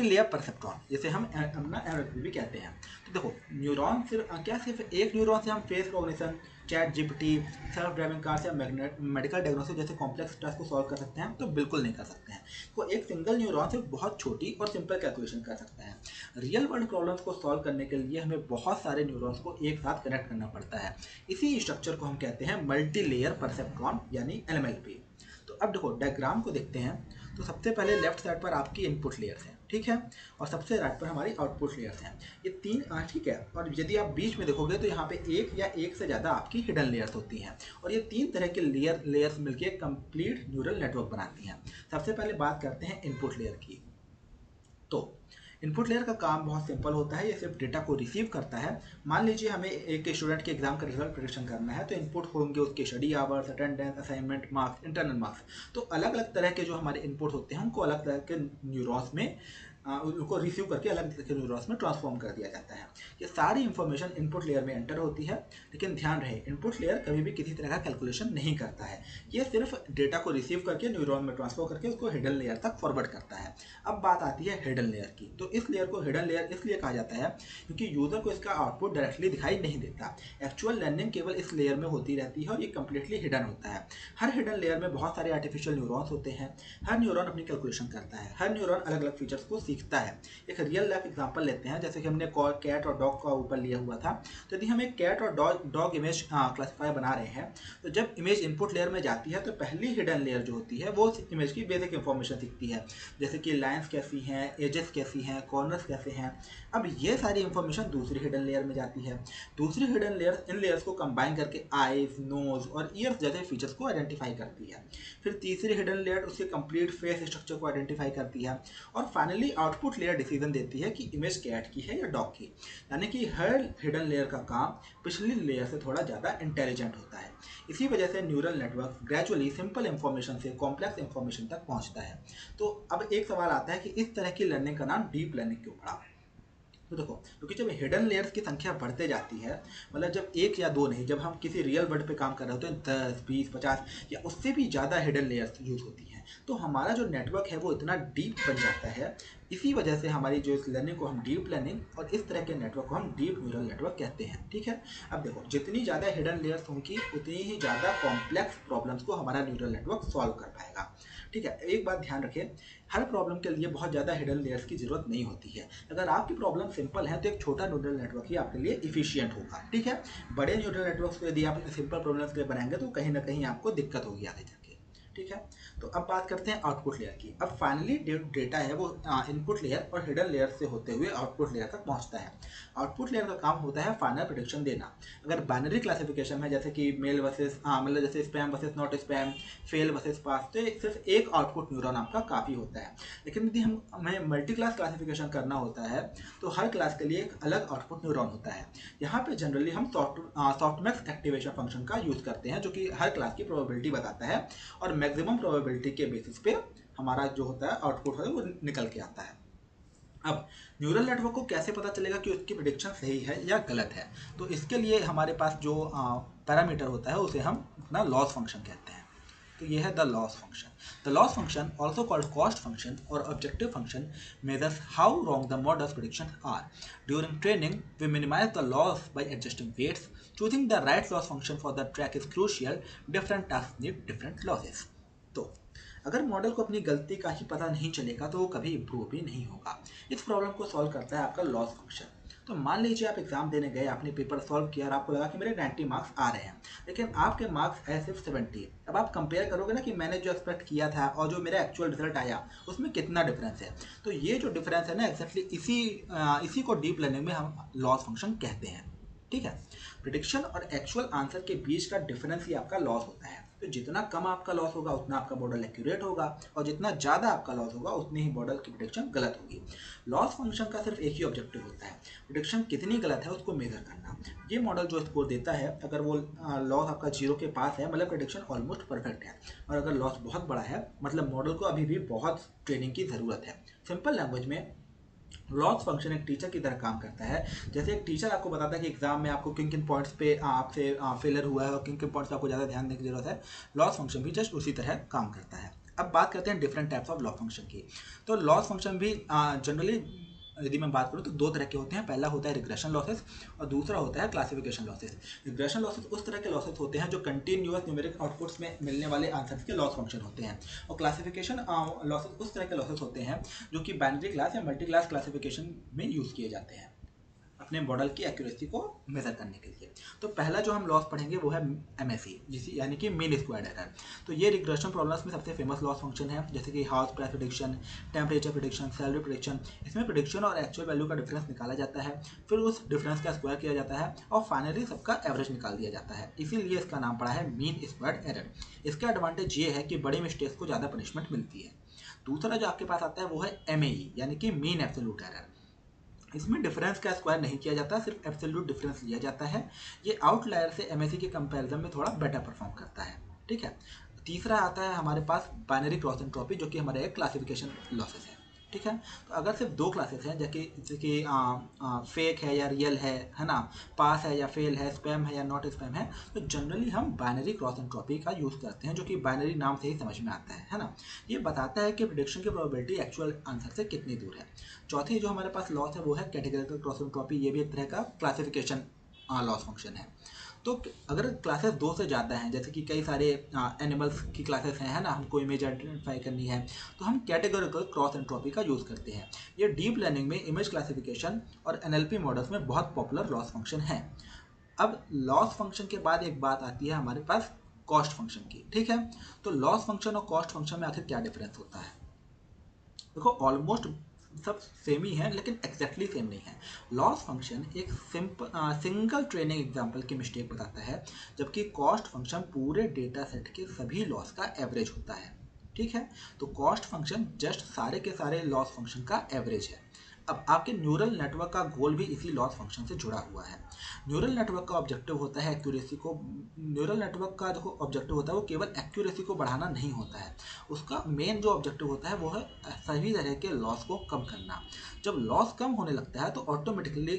लेयर परसेप्ट्रॉन, जिसे हम अपना एमएलपी भी कहते हैं। तो देखो, न्यूरॉन सिर्फ एक न्यूरॉन से हम face recognition, chat GPT, self driving cars या मेडिकल डायग्नोसिस जैसे कॉम्प्लेक्स टास्क को सॉल्व कर सकते हैं? तो बिल्कुल नहीं कर सकते हैं। वो एक सिंगल न्यूरॉन से बहुत छोटी और सिंपल कैलकुलेशन कर सकता है। रियल वर्ल्ड प्रॉब्लम्स को सॉल्व करने के लिए हमें बहुत सारे न्यूरॉन्स को एक साथ कनेक्ट करना पड़ता है। इसी स्ट्रक्चर को हम कहते हैं मल्टी लेयर परसेप्ट्रॉन यानी एलएमएलपी। तो अब देखो, डायग्राम को देखते हैं। तो सबसे पहले लेफ्ट साइड पर आपकी इनपुट लेयर्स हैं, ठीक है, और सबसे राइट पर हमारी आउटपुट लेयर्स हैं। ये तीन ठीक है, और यदि आप बीच में देखोगे तो यहाँ पे एक या एक से ज़्यादा आपकी हिडन लेयर्स होती हैं, और ये तीन तरह के लेयर्स मिलकर कंप्लीट न्यूरल नेटवर्क बनाती हैं। सबसे पहले बात करते हैं इनपुट लेयर की। तो इनपुट लेयर का काम बहुत सिंपल होता है, ये सिर्फ डेटा को रिसीव करता है। मान लीजिए हमें एक स्टूडेंट के एग्जाम का रिजल्ट प्रेडिक्शन करना है, तो इनपुट होंगे उसके study hours, attendance, assignment, marks, internal marks. तो अलग अलग तरह के जो हमारे इनपुट होते हैं उनको अलग तरह के न्यूरॉन्स में उनको रिसीव करके अलग तरह के न्यूरॉन्स में ट्रांसफॉर्म कर दिया जाता है। ये सारी इंफॉर्मेशन इनपुट लेयर में एंटर होती है, लेकिन ध्यान रहे इनपुट लेयर कभी भी किसी तरह का कैलकुलेशन नहीं करता है। ये सिर्फ डेटा को रिसीव करके न्यूरॉन में ट्रांसफर करके उसको हिडन लेयर तक फॉरवर्ड करता है। अब बात आती है हिडन लेयर की। तो इस लेयर को हिडन लेयर इसलिए कहा जाता है क्योंकि यूजर को इसका आउटपुट डायरेक्टली दिखाई नहीं देता। एक्चुअल लर्निंग केवल इस लेयर में होती रहती है और ये कंप्लीटली हिडन होता है। हर हिडन लेयर में बहुत सारे आर्टिफिशियल न्यूरॉन्स होते हैं। हर न्यूरॉन अपनी कैलकुलेशन करता है, हर न्यूरॉन अलग अलग फीचर्स को सीखता है। एक रियल लाइफ एग्जांपल लेते हैं, जैसे कि हमने कैट और डॉग का ऊपर लिया हुआ था। तो यदि हम एक कैट और डॉग इमेज क्लासिफायर बना रहे हैं, तो जब इमेज इनपुट लेयर में जाती है तो पहली हिडन लेयर जो होती है वो उस इमेज की बेसिक इंफॉर्मेशन सीखती है, जैसे कि लाइंस कैसी हैं, एजेस कैसी हैं, कॉर्नर्स कैसे हैं। अब ये सारी इंफॉर्मेशन दूसरी हिडन लेयर में जाती है। दूसरी हिडन लेयर इन लेयर्स को कंबाइन करके आईज, नोज और ईयर्स जैसे फीचर्स को आइडेंटिफाई करती है। फिर तीसरी हिडन लेयर उसके कंप्लीट फेस स्ट्रक्चर को आइडेंटिफाई करती है, और फाइनली आउटपुट लेयर डिसीजन देती है कि इमेज कैट की है या डॉग की। यानी कि हर हिडन लेयर का काम पिछली लेयर से थोड़ा ज़्यादा इंटेलिजेंट होता है। इसी वजह से neural network gradually simple information से कॉम्प्लेक्स इंफॉर्मेशन तक पहुंचता है। तो अब एक सवाल आता है कि इस तरह की लर्निंग का नाम डीप लर्निंग क्यों पड़ा? तो देखो, क्योंकि जब हिडन लेयर्स की संख्या बढ़ते जाती है, मतलब जब एक या दो नहीं, जब हम किसी रियल वर्ल्ड पे काम कर रहे होते हैं 10, 20, 50 या उससे भी ज़्यादा हिडन लेयर्स यूज होती हैं। तो हमारा जो नेटवर्क है वो इतना डीप बन जाता है। इसी वजह से हमारी जो इस लर्निंग को हम डीप लर्निंग और इस तरह के नेटवर्क को हम डीप न्यूरल नेटवर्क कहते हैं। ठीक है, अब देखो जितनी ज़्यादा हिडन लेयर्स होंगी उतनी ही ज़्यादा कॉम्प्लेक्स प्रॉब्लम्स को हमारा न्यूरल नेटवर्क सॉल्व कर पाएगा। ठीक है, एक बात ध्यान रखें, हर प्रॉब्लम के लिए बहुत ज़्यादा हिडन लेयर्स की जरूरत नहीं होती है। अगर आपकी प्रॉब्लम सिंपल है तो एक छोटा न्यूरल नेटवर्क ही आपके लिए इफिशियंट होगा। ठीक है, बड़े न्यूरल नेटवर्क्स को यदि आप सिंपल प्रॉब्लम्स के लिए बनाएंगे तो कहीं ना कहीं आपको दिक्कत होगी आगे जाके। ठीक है, तो अब बात करते हैं आउटपुट लेयर की। अब फाइनली डेटा है वो इनपुट लेयर और हिडन लेयर से होते हुए आउटपुट लेयर तक पहुंचता है। आउटपुट लेयर का काम होता है फाइनल प्रेडिक्शन देना। अगर बाइनरी क्लासिफिकेशन में जैसे कि मेल वर्सेस मतलब जैसे spam versus not spam, fail versus pass, तो सिर्फ एक आउटपुट न्यूरॉन आपका काफ़ी होता है। लेकिन यदि हमें मल्टी क्लास क्लासिफिकेशन करना होता है तो हर क्लास के लिए एक अलग आउटपुट न्यूरॉन होता है। यहाँ पे जनरली हम सॉफ्टमैक्स एक्टिवेशन फंक्शन का यूज़ करते हैं जो कि हर क्लास की प्रोबेबिलिटी बताता है और मैक्सिमम प्रोबेबिलिटी के बेसिस पे हमारा जो होता है आउटपुट है वो निकल के आता है। अब न्यूरल नेटवर्क को कैसे पता चलेगा कि उसकी प्रेडिक्शन सही है या गलत है? तो इसके लिए हमारे पास जो पैरामीटर होता है उसे हम अपना लॉस फंक्शन कहते हैं। तो ये है the loss function. The loss function also called cost function और objective function measures how wrong the model's prediction are. During training we minimize the loss by adjusting weights. Choosing the right loss function for the track is crucial. Different task need different losses. तो अगर model को अपनी गलती का ही पता नहीं चलेगा तो वो कभी इम्प्रूव भी नहीं होगा। इस प्रॉब्लम को सॉल्व करता है आपका लॉस फंक्शन। तो मान लीजिए आप एग्जाम देने गए, आपने पेपर सॉल्व किया और आपको लगा कि मेरे 90 मार्क्स आ रहे हैं, लेकिन आपके मार्क्स आए सिर्फ 70। अब आप कंपेयर करोगे ना कि मैंने जो एक्सपेक्ट किया था और जो मेरा एक्चुअल रिजल्ट आया उसमें कितना डिफरेंस है। तो ये जो डिफरेंस है ना एक्जैक्टली इसी को डीप लर्निंग में हम लॉस फंक्शन कहते हैं। ठीक है, प्रिडिक्शन और एक्चुअल आंसर के बीच का डिफरेंस ही आपका लॉस होता है। तो जितना कम आपका लॉस होगा उतना आपका मॉडल एक्यूरेट होगा और जितना ज़्यादा आपका लॉस होगा उतनी ही मॉडल की प्रिडिक्शन गलत होगी। लॉस फंक्शन का सिर्फ एक ही ऑब्जेक्टिव होता है, प्रिडिक्शन कितनी गलत है उसको मेजर करना। ये मॉडल जो स्कोर देता है, अगर वो लॉस आपका 0 के पास है मतलब प्रिडिक्शन ऑलमोस्ट परफेक्ट है, और अगर लॉस बहुत बड़ा है मतलब मॉडल को अभी भी बहुत ट्रेनिंग की ज़रूरत है। सिंपल लैंग्वेज में लॉस फंक्शन एक टीचर की तरह काम करता है। जैसे एक टीचर आपको बताता है कि एग्जाम में आपको किन किन पॉइंट्स पे आपसे फेलर हुआ है और किन किन पॉइंट्स पे आपको ज़्यादा ध्यान देने की जरूरत है, लॉस फंक्शन भी जस्ट उसी तरह काम करता है। अब बात करते हैं different types of loss function की। तो लॉस फंक्शन भी जनरली यदि मैं बात करूँ तो दो तरह के होते हैं। पहला होता है रिग्रेशन लॉसेस और दूसरा होता है क्लासिफिकेशन लॉसेस। रिग्रेशन लॉसेस उस तरह के लॉसेस होते हैं जो कंटिन्यूअस न्यूमेरिक आउटपुट्स में मिलने वाले आंसर्स के लॉस फंक्शन होते हैं, और क्लासिफिकेशन लॉसेस उस तरह के लॉसेस होते हैं जो कि बाइनरी क्लास या मल्टी क्लास क्लासिफिकेशन में यूज़ किए जाते हैं अपने मॉडल की एक्यूरेसी को मेजर करने के लिए। तो पहला जो हम लॉस पढ़ेंगे वो है MSE, जिसे यानी कि मीन स्क्वायर्ड एरर। तो ये रिग्रेशन प्रॉब्लम्स में सबसे फेमस लॉस फंक्शन है, जैसे कि house price prediction, temperature prediction, salary prediction. इसमें प्रेडिक्शन और एक्चुअल वैल्यू का डिफरेंस निकाला जाता है, फिर उस डिफरेंस का स्क्वायर किया जाता है और फाइनली सबका एवरेज निकाल दिया जाता है। इसीलिए इसका नाम पड़ा है मीन स्क्वायर्ड एरर। इसका एडवांटेज ये है कि बड़ी मिस्टेक्स को ज़्यादा पनिशमेंट मिलती है। दूसरा जो आपके पास आता है वो है MAE, यानी कि मीन एब्सोल्यूट एरर। इसमें डिफरेंस का स्क्वायर नहीं किया जाता, सिर्फ एब्सोल्यूट डिफरेंस लिया जाता है। ये आउटलायर से MSE के कंपैरिजन में थोड़ा बेटर परफॉर्म करता है। ठीक है, तीसरा आता है हमारे पास बाइनरी क्रॉस एंट्रोपी, जो कि हमारे एक क्लासिफिकेशन लॉसेस है। ठीक है, तो अगर सिर्फ दो क्लासेस हैं जैसे कि फेक है या रियल है ना, पास है या फेल है, स्पैम है या नॉट स्पैम है, तो जनरली हम बाइनरी क्रॉस एंट्रोपी का यूज़ करते हैं, जो कि बाइनरी नाम से ही समझ में आता है ना। ये बताता है कि प्रेडिक्शन की प्रोबेबिलिटी एक्चुअल आंसर से कितनी दूर है। चौथी जो हमारे पास लॉस है वो है कैटेगरिकल क्रॉस एंट्रोपी। ये भी एक तरह का क्लासिफिकेशन लॉस फंक्शन है। तो अगर क्लासेस दो से ज़्यादा हैं, जैसे कि कई सारे एनिमल्स की क्लासेस हैं है ना, हमको इमेज आइडेंटिफाई करनी है, तो हम कैटेगरिकल क्रॉस एंट्रोपी का यूज़ करते हैं। ये डीप लर्निंग में इमेज क्लासिफिकेशन और NLP मॉडल्स में बहुत पॉपुलर लॉस फंक्शन है। अब लॉस फंक्शन के बाद एक बात आती है हमारे पास कॉस्ट फंक्शन की। ठीक है, तो लॉस फंक्शन और कॉस्ट फंक्शन में आखिर क्या डिफरेंस होता है? देखो ऑलमोस्ट सब सेम ही है लेकिन एग्जैक्टली सेम नहीं है। लॉस फंक्शन एक सिंगल ट्रेनिंग एग्जांपल की मिस्टेक बताता है, जबकि कॉस्ट फंक्शन पूरे डेटा सेट के सभी लॉस का एवरेज होता है। ठीक है, तो कॉस्ट फंक्शन जस्ट सारे के सारे लॉस फंक्शन का एवरेज है। अब आपके न्यूरल नेटवर्क का गोल भी इसी लॉस फंक्शन से जुड़ा हुआ है। न्यूरल नेटवर्क का ऑब्जेक्टिव होता है एक्यूरेसी को, न्यूरल नेटवर्क का जो ऑब्जेक्टिव होता है वो केवल एक्यूरेसी को बढ़ाना नहीं होता है, उसका मेन जो ऑब्जेक्टिव होता है वो है सभी तरह के लॉस को कम करना। जब लॉस कम होने लगता है तो ऑटोमेटिकली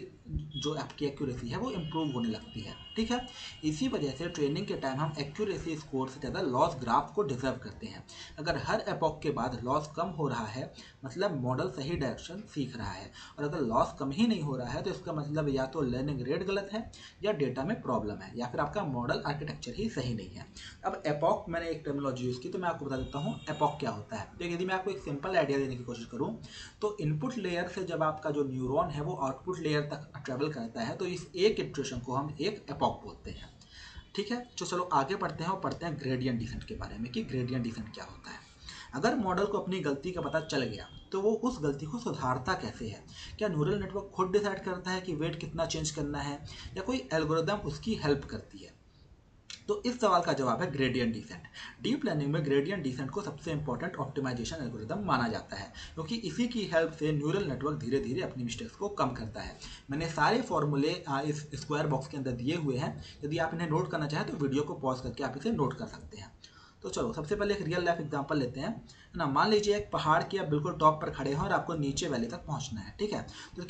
जो आपकी एक्यूरेसी है वो इम्प्रूव होने लगती है, ठीक है। इसी वजह से ट्रेनिंग के टाइम हम एक्यूरेसी स्कोर से ज़्यादा लॉस ग्राफ को डिजर्व करते हैं। अगर हर एपॉक के बाद लॉस कम हो रहा है मतलब मॉडल सही डायरेक्शन सीख रहा है, और अगर लॉस कम ही नहीं हो रहा है तो इसका मतलब या तो लर्निंग रेट गलत है या डेटा में प्रॉब्लम है या फिर आपका मॉडल आर्किटेक्चर ही सही नहीं है। अब एपॉक मैंने एक टर्मिनोलॉजी यूज़ की तो मैं आपको बता देता हूँ एपॉक क्या होता है। तो यदि मैं आपको एक सिंपल आइडिया देने की कोशिश करूँ तो इनपुट लेयर से जब आपका जो न्यूरॉन है वो आउटपुट लेयर तक ट्रेवल करता है तो इस एक इटरेशन को हम एक एपॉक बोलते हैं, ठीक है। तो चलो आगे बढ़ते हैं और पढ़ते हैं ग्रेडियंट डिसेंट के बारे में कि ग्रेडियंट डिसेंट क्या होता है। अगर मॉडल को अपनी गलती का पता चल गया तो वो उस गलती को सुधारता कैसे है? क्या न्यूरल नेटवर्क खुद डिसाइड करता है कि वेट कितना चेंज करना है या कोई एल्गोरिदम उसकी हेल्प करती है? तो इस सवाल का जवाब है ग्रेडियंट डिसेंट। डीप लर्निंग में ग्रेडियंट डिसेंट को सबसे इंपॉर्टेंट ऑप्टिमाइजेशन एल्गोरिदम माना जाता है क्योंकि इसी की हेल्प से न्यूरल नेटवर्क धीरे धीरे अपनी मिस्टेक्स को कम करता है। मैंने सारे फॉर्मूले इस स्क्वायर बॉक्स के अंदर दिए हुए हैं, यदि आप इन्हें नोट करना चाहें तो वीडियो को पॉज करके आप इसे नोट कर सकते हैं। तो चलो सबसे पहले एक रियल लाइफ एग्जांपल लेते हैं, है ना। मान लीजिए एक पहाड़ के आप बिल्कुल टॉप पर खड़े हैं और आपको नीचे वैली तक पहुंचना है, ठीक है। तो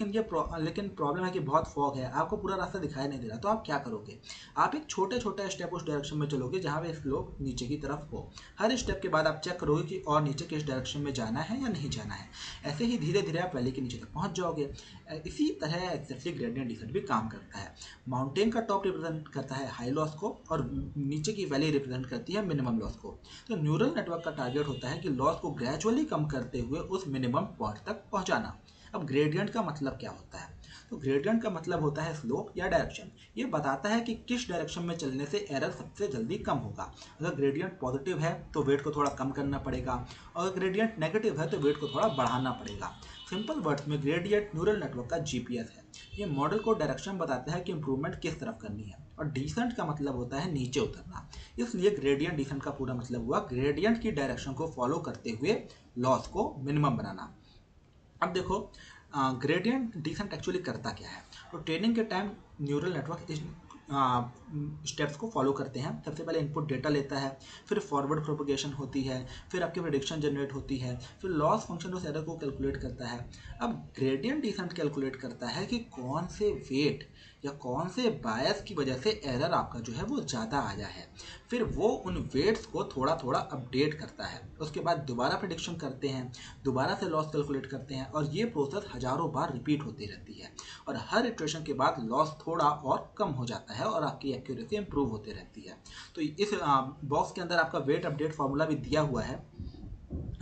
लेकिन प्रॉब्लम है कि बहुत फॉग है, आपको पूरा रास्ता दिखाई नहीं दे रहा, तो आप क्या करोगे? आप एक छोटे छोटे स्टेप उस डायरेक्शन में चलोगे जहाँ पे स्लोप नीचे की तरफ हो। हर स्टेप के बाद आप चेक करोगे कि और नीचे किस डायरेक्शन में जाना है या नहीं जाना है। ऐसे ही धीरे धीरे आप वैली के नीचे तक पहुंच जाओगे। इसी तरह एक्जैक्टली ग्रेडियंट डिसेंट भी काम करता है। माउंटेन का टॉप रिप्रेजेंट करता है हाई लॉस को और नीचे की वैली रिप्रेजेंट करती है मिनिमम लॉस को। तो न्यूरल नेटवर्क का टारगेट होता है कि लॉस को ग्रेजुअली कम करते हुए उस मिनिमम पॉइंट तक पहुंचाना। अब ग्रेडियंट का मतलब क्या होता है? तो ग्रेडियंट का मतलब होता है स्लोप या डायरेक्शन। ये बताता है कि किस डायरेक्शन में चलने से एरर सबसे जल्दी कम होगा। अगर ग्रेडियंट पॉजिटिव है तो वेट को थोड़ा कम करना पड़ेगा और अगर ग्रेडियंट नेगेटिव है तो वेट को थोड़ा बढ़ाना पड़ेगा। सिंपल वर्ड्स में ग्रेडियंट न्यूरल नेटवर्क का जीपीएस है। ये मॉडल को डायरेक्शन बताता है कि इंप्रूवमेंट किस तरफ करनी है। और डिसेंट का मतलब होता है नीचे उतरना, इसलिए ग्रेडियंट डिसेंट का पूरा मतलब हुआ ग्रेडियंट की डायरेक्शन को फॉलो करते हुए लॉस को मिनिमम बनाना। अब देखो ग्रेडियंट डिसेंट एक्चुअली करता क्या है। तो ट्रेनिंग के टाइम न्यूरल नेटवर्क इस स्टेप्स को फॉलो करते हैं। सबसे पहले इनपुट डेटा लेता है, फिर फॉरवर्ड प्रोपगेशन होती है, फिर आपकी प्रेडिक्शन जनरेट होती है, फिर लॉस फंक्शन उस एरर को कैलकुलेट करता है। अब ग्रेडियंट डिसेंट कैलकुलेट करता है कि कौन से वेट या कौन से बायस की वजह से एरर आपका जो है वो ज़्यादा आया है। फिर वो उन वेट्स को थोड़ा थोड़ा अपडेट करता है। उसके बाद दोबारा प्रेडिक्शन करते हैं, दोबारा से लॉस कैलकुलेट करते हैं और ये प्रोसेस हज़ारों बार रिपीट होती रहती है। और हर इटरेशन के बाद लॉस थोड़ा और कम हो जाता है और आपकी एक्यूरेसी इंप्रूव होती रहती है। तो इस बॉक्स के अंदर आपका वेट अपडेट फार्मूला भी दिया हुआ है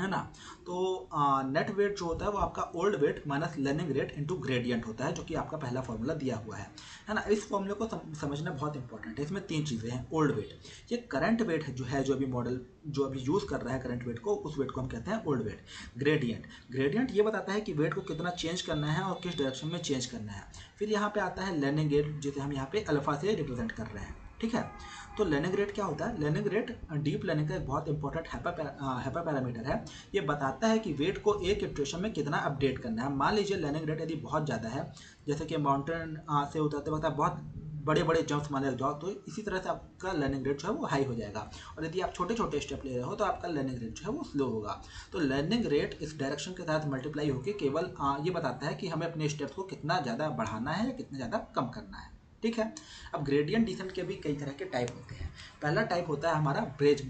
ना। तो नेट वेट जो होता है वो आपका old weight minus learning rate into gradient होता है, जो कि आपका पहला फॉर्मूला दिया हुआ है ना। इस फॉर्मूले को समझना बहुत इंपॉर्टेंट है। इसमें तीन चीज़ें हैं। ओल्ड वेट, ये करंट वेट जो है, जो अभी मॉडल जो अभी यूज़ कर रहा है करंट वेट को, उस वेट को हम कहते हैं ओल्ड वेट। ग्रेडियंट, ग्रेडियंट ये बताता है कि वेट को कितना चेंज करना है और किस डायरेक्शन में चेंज करना है। फिर यहाँ पे आता है लर्निंग रेट, जिसे हम यहाँ पे अल्फा से रिप्रेजेंट कर रहे हैं, ठीक है। तो लर्निंग रेट क्या होता है? लर्निंग रेट डीप लर्निंग का एक बहुत इंपॉर्टेंट हाइपर पैरामीटर है। ये बताता है कि वेट को एक इटरेशन में कितना अपडेट करना है। मान लीजिए लर्निंग रेट यदि बहुत ज़्यादा है, जैसे कि माउंटेन से उतरते वक्त आप बहुत बड़े बड़े जंप्स मारने लग जाओ, तो इसी तरह से आपका लर्निंग रेट जो है वो हाई हो जाएगा। और यदि आप छोटे छोटे स्टेप ले रहे हो तो आपका लर्निंग रेट जो है वो स्लो होगा। तो लर्निंग रेट इस डायरेक्शन के साथ मल्टीप्लाई होकर केवल ये बताता है कि हमें अपने स्टेप्स को कितना ज़्यादा बढ़ाना है या कितना ज़्यादा कम करना है, ठीक है। अब ग्रेडियंट डिसेंट के भी कई तरह के टाइप होते हैं। पहला टाइप होता है हमारा बैच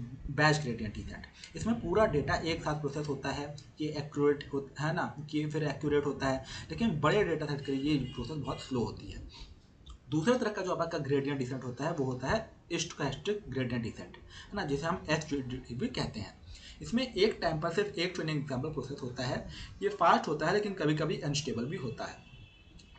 ग्रेडियंट डिसेंट। इसमें पूरा डेटा एक साथ प्रोसेस होता है, ये एक्यूरेट होता है ना, कि फिर एक्यूरेट होता है, लेकिन बड़े डेटा सेट के लिए ये प्रोसेस बहुत स्लो होती है। दूसरे तरह का जो आपका ग्रेडियंट डिसेंट होता है वो होता है स्टोचैस्टिक ग्रेडियंट डिसेंट, है ना, जिसे हम एसजीडी भी कहते हैं। इसमें एक टाइम पर सिर्फ एक ट्रेनिंग एग्जाम्पल प्रोसेस होता है। ये फास्ट होता है लेकिन कभी कभी अनस्टेबल भी होता है।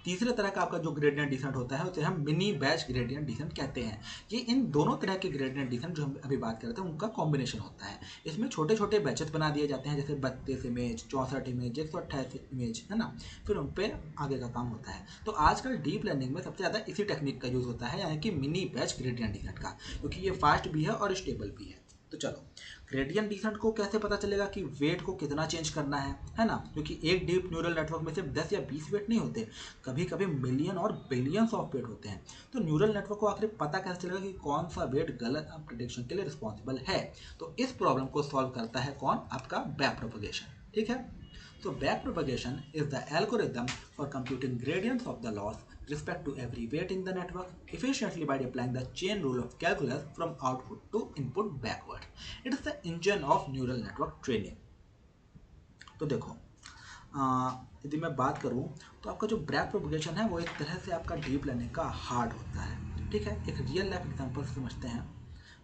तीसरे तरह का आपका जो ग्रेडियंट डिसेंट होता है उसे हम मिनी बैच ग्रेडियंट डिसेंट कहते हैं। ये इन दोनों तरह के ग्रेडियंट डिसेंट जो हम अभी बात कर रहे थे उनका कॉम्बिनेशन होता है। इसमें छोटे छोटे बैचेस बना दिए जाते हैं, जैसे 32 इमेज, 64 इमेज, 128 इमेज, है ना। फिर उन पर आगे का काम होता है। तो आजकल डीप लर्निंग में सबसे ज़्यादा इसी टेक्निक का यूज़ होता है, यानी कि मिनी बैच ग्रेडियंट डिसेंट का, क्योंकि ये फास्ट भी है और स्टेबल भी है। तो चलो, ग्रेडियंट डिसेंट को कैसे पता चलेगा कि वेट को कितना चेंज करना है ना, क्योंकि एक डीप न्यूरल नेटवर्क में सिर्फ 10 या 20 वेट नहीं होते, कभी कभी मिलियन और बिलियंस ऑफ वेट होते हैं। तो न्यूरल नेटवर्क को आखिर पता कैसे चलेगा कि कौन सा वेट गलत प्रेडिक्शन के लिए रिस्पॉन्सिबल है। तो इस प्रॉब्लम को सॉल्व करता है कौन, आपका बैक प्रोपगेशन। ठीक है, तो back propagation is the algorithm for computing gradients of the loss respect to every weight in the network efficiently by applying the chain rule of calculus from output to input backward. It is the engine of neural network training. तो देखो, यदि मैं बात करूं तो आपका जो back propagation है वो एक तरह से आपका डीप लर्निंग का हार्ड होता है। ठीक है, एक रियल लाइफ एग्जांपल समझते हैं।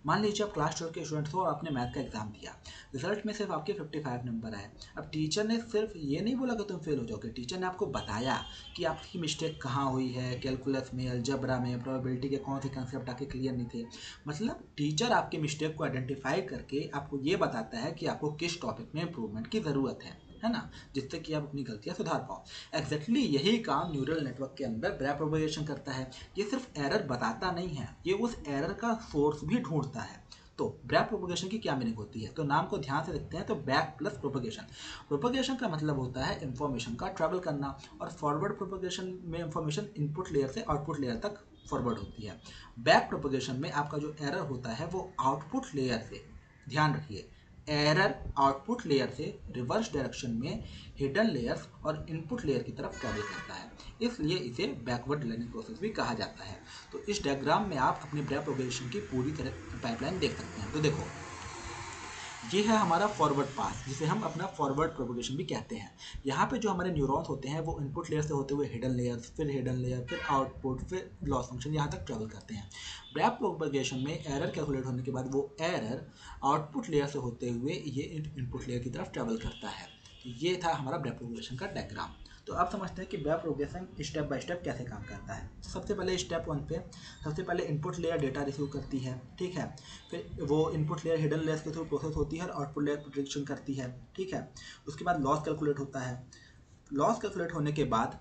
मान लीजिए आप क्लास 12 के स्टूडेंट हो और आपने मैथ का एग्जाम दिया, रिजल्ट में सिर्फ आपके 55 नंबर आए। अब टीचर ने सिर्फ ये नहीं बोला कि तुम फेल हो जाओगे, टीचर ने आपको बताया कि आपकी मिस्टेक कहाँ हुई है, कैलकुलस में, अलजेब्रा में, प्रोबेबिलिटी के कौन से कंसेप्ट आपके क्लियर नहीं थे। मतलब टीचर आपके मिस्टेक को आइडेंटिफाई करके आपको ये बताता है कि आपको किस टॉपिक में इंप्रूवमेंट की ज़रूरत है ना, जिससे कि आप अपनी गलतियां सुधार पाओ। एग्जैक्टली यही काम न्यूरल नेटवर्क के अंदर बैक प्रोपगेशन करता है। ये सिर्फ एरर बताता नहीं है, ये उस एरर का सोर्स भी ढूंढता है। तो बैक प्रोपगेशन की क्या मीनिंग होती है, तो नाम को ध्यान से देखते हैं। तो बैक प्लस प्रोपगेशन, प्रोपगेशन का मतलब होता है इंफॉर्मेशन का ट्रैवल करना, और फॉरवर्ड प्रोपगेशन में इंफॉर्मेशन इनपुट लेयर से आउटपुट लेयर तक फॉरवर्ड होती है। बैक प्रोपगेशन में आपका जो एरर होता है वो आउटपुट लेयर से, ध्यान रखिए, एरर आउटपुट लेयर से रिवर्स डायरेक्शन में हिडन लेयर्स और इनपुट लेयर की तरफ ट्रैवल करता है, इसलिए इसे बैकवर्ड लर्निंग प्रोसेस भी कहा जाता है। तो इस डायग्राम में आप अपनी बैक प्रोपगेशन की पूरी तरह पाइपलाइन देख सकते हैं। तो देखो, ये है हमारा फॉरवर्ड पास, जिसे हम अपना फॉरवर्ड प्रोपगेशन भी कहते हैं। यहाँ पे जो हमारे न्यूरॉन्स होते हैं वो इनपुट लेयर से होते हुए हिडन लेयर्स, फिर हिडन लेयर, फिर आउटपुट, फिर लॉस फंक्शन, यहाँ तक ट्रैवल करते हैं। बैक प्रोपगेशन में एरर कैलकुलेट होने के बाद वो एरर आउटपुट लेयर से होते हुए ये इनपुट लेयर की तरफ ट्रैवल करता है। तो ये था हमारा बैक प्रोपगेशन का डायग्राम। तो आप समझते हैं कि back propagation step by step कैसे काम करता है। सबसे पहले स्टेप 1 पे सबसे पहले इनपुट लेयर डेटा रिसीव करती है, ठीक है, फिर वो इनपुट लेयर हिडन लेयर्स के थ्रू प्रोसेस होती है और आउटपुट लेयर प्रेडिक्शन करती है, ठीक है। उसके बाद लॉस कैलकुलेट होता है। लॉस कैलकुलेट होने के बाद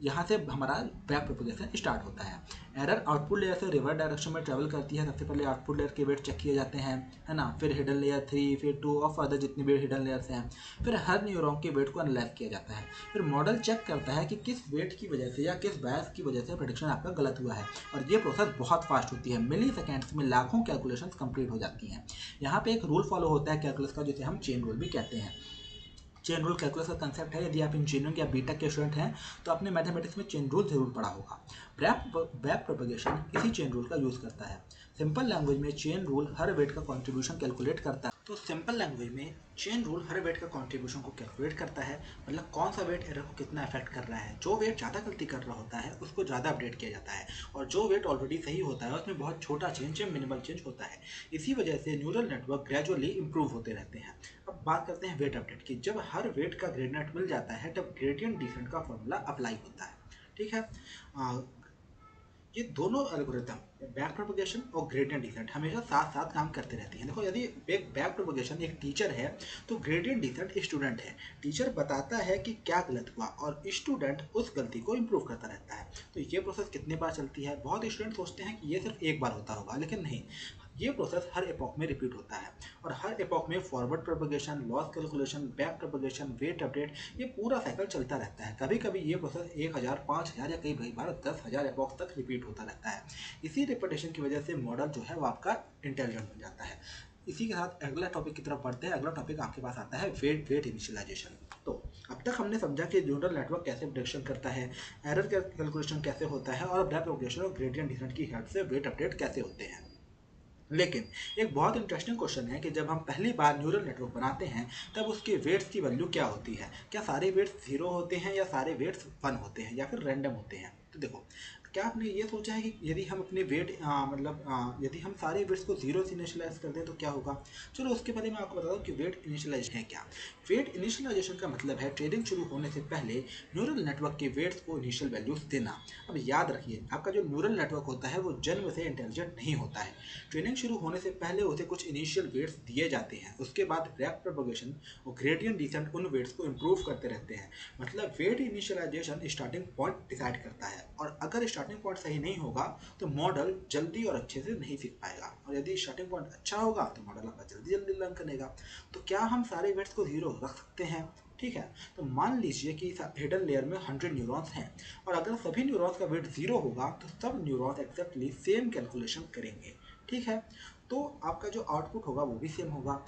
यहाँ से हमारा बैक प्रोपगेशन स्टार्ट होता है। एरर आउटपुट लेयर से रिवर्स डायरेक्शन में ट्रैवल करती है। सबसे पहले आउटपुट लेयर के वेट चेक किए जाते हैं, है ना, फिर हिडन लेयर 3, फिर 2 और फर्दर जितनी भी हिडन लेयर्स हैं। फिर हर न्यूरॉन के वेट को एनालाइज किया जाता है। फिर मॉडल चेक करता है कि किस वेट की वजह से या किस बायस की वजह से प्रेडिक्शन आपका गलत हुआ है। और ये प्रोसेस बहुत फास्ट होती है, मिली सेकेंड्स में लाखों कैलकुलेशन कंप्लीट हो जाती हैं। यहाँ पे एक रूल फॉलो होता है कैलकुलस का, जिसे हम चेन रूल भी कहते हैं। चेन रूल कैलकुलस का कंसेप्ट है। यदि आप इंजीनियरिंग या बीटेक के स्टूडेंट हैं तो आपने मैथमेटिक्स में चेन रूल जरूर पढ़ा होगा। बैक प्रोपगेशन इसी चेन रूल का यूज करता है। सिंपल लैंग्वेज में चेन रूल हर वेट का कंट्रीब्यूशन कैलकुलेट करता है। तो सिंपल लैंग्वेज में चेन रूल हर वेट का कंट्रीब्यूशन को कैलकुलेट करता है, मतलब कौन सा वेट एरर को कितना अफेक्ट कर रहा है। जो वेट ज़्यादा गलती कर रहा होता है उसको ज़्यादा अपडेट किया जाता है, और जो वेट ऑलरेडी सही होता है उसमें बहुत छोटा चेंज या मिनिमल चेंज होता है। इसी वजह से न्यूरल नेटवर्क ग्रेजुअली इंप्रूव होते रहते हैं। अब बात करते हैं वेट अपडेट की। जब हर वेट का ग्रेडियंट मिल जाता है तब ग्रेडियंट डिसेंट का फॉर्मूला अप्लाई होता है, ठीक है। ये दोनों एल्गोरिथम, बैक प्रोपगेशन और ग्रेडियंट डिसेंट, हमेशा साथ साथ काम करते रहते हैं। देखो, यदि बैक प्रोपगेशन एक टीचर है तो ग्रेडियंट डिसेंट स्टूडेंट है। टीचर बताता है कि क्या गलत हुआ और स्टूडेंट उस गलती को इम्प्रूव करता रहता है। तो ये प्रोसेस कितने बार चलती है? बहुत स्टूडेंट सोचते हैं कि ये सिर्फ एक बार होता होगा, लेकिन नहीं, ये प्रोसेस हर एपॉक में रिपीट होता है। और हर एपॉक में forward propagation, loss calculation, back propagation, weight update, ये पूरा साइकिल चलता रहता है। कभी कभी ये प्रोसेस 1000, 5000 या कई बार 10,000 एपॉक तक रिपीट होता रहता है। इसी रिपीटेशन की वजह से मॉडल जो है वो आपका इंटेलिजेंट बन जाता है। इसी के साथ अगला टॉपिक की तरफ बढ़ते हैं। अगला टॉपिक आपके पास आता है वेट इनिशियलाइजेशन। तो अब तक हमने समझा कि न्यूरल नेटवर्क कैसे प्रेडिक्शन करता है, एरर कैलकुलेशन कैसे होता है, और बैक प्रोपगेशन और ग्रेडियंट डिसेंट की हेल्प से वेट अपडेट कैसे होते हैं। लेकिन एक बहुत इंटरेस्टिंग क्वेश्चन है कि जब हम पहली बार न्यूरल नेटवर्क बनाते हैं तब उसके वेट्स की वैल्यू क्या होती है? क्या सारे वेट्स 0 होते हैं, या सारे वेट्स 1 होते हैं, या फिर रैंडम होते हैं? तो देखो, क्या आपने ये सोचा है कि यदि हम अपने वेट यदि हम सारे वेट्स को 0 से इनिशियलाइज कर दें तो क्या होगा? चलो, उसके पहले मैं आपको बता दूं कि वेट इनिशियलाइजेशन है क्या। वेट इनिशियलाइजेशन का मतलब है ट्रेनिंग शुरू होने से पहले न्यूरल नेटवर्क के वेट्स को इनिशियल वैल्यूज देना। अब याद रखिए, आपका जो न्यूरल नेटवर्क होता है वो जन्म से इंटेलिजेंट नहीं होता है। ट्रेनिंग शुरू होने से पहले उसे कुछ इनिशियल वेट्स दिए जाते हैं। उसके बाद बैक प्रोपगेशन और ग्रेडियंट डिसेंट उन वेट्स को इंप्रूव करते रहते हैं। मतलब weight initialization starting point decide करता है। है, और अगर स्टार्टिंग पॉइंट सही नहीं होगा तो मॉडल जल्दी और अच्छे से नहीं सीख पाएगा, और यदि स्टार्टिंग पॉइंट अच्छा होगा तो मॉडल आपका जल्दी जल्दी लर्न करेगा। तो क्या हम सारे वेट्स को 0 रख सकते हैं? ठीक है, तो मान लीजिए कि हिडन लेयर में 100 न्यूरॉन्स हैं, और अगर सभी न्यूरॉन्स का वेट 0 होगा तो सब न्यूरॉन्स एक्जैक्टली सेम कैलकुलेशन करेंगे। ठीक है, तो आपका जो आउटपुट होगा वो भी सेम होगा।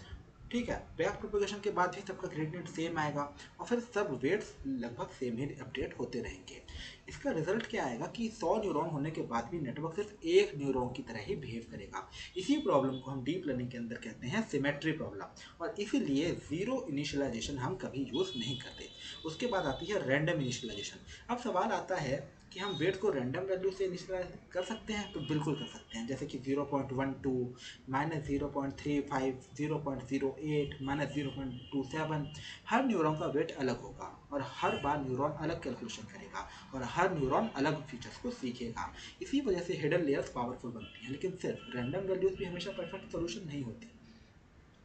ठीक है, बैक प्रोपोगेशन के बाद भी सबका ग्रेडियंट सेम आएगा, और फिर सब वेट्स लगभग सेम ही अपडेट होते रहेंगे। इसका रिजल्ट क्या आएगा कि 100 न्यूरॉन होने के बाद भी नेटवर्क सिर्फ एक न्यूरॉन की तरह ही बिहेव करेगा। इसी प्रॉब्लम को हम डीप लर्निंग के अंदर कहते हैं सिमेट्री प्रॉब्लम, और इसीलिए जीरो इनिशियलाइजेशन हम कभी यूज़ नहीं करते। उसके बाद आती है रैंडम इनिशियलाइजेशन। अब सवाल आता है कि हम वेट को रैंडम वैल्यू से इनिशियलाइज कर सकते हैं, तो बिल्कुल कर सकते हैं, जैसे कि 0.12 -0.35 0.08 -0.27। हर न्यूरॉन का वेट अलग होगा, और हर बार न्यूरॉन अलग कैलकुलेशन करेगा, और हर न्यूरॉन अलग फीचर्स को सीखेगा। इसी वजह से हिडन लेयर्स पावरफुल बनती हैं, लेकिन सिर्फ रैंडम वैल्यूज भी हमेशा परफेक्ट सोल्यूशन नहीं होती।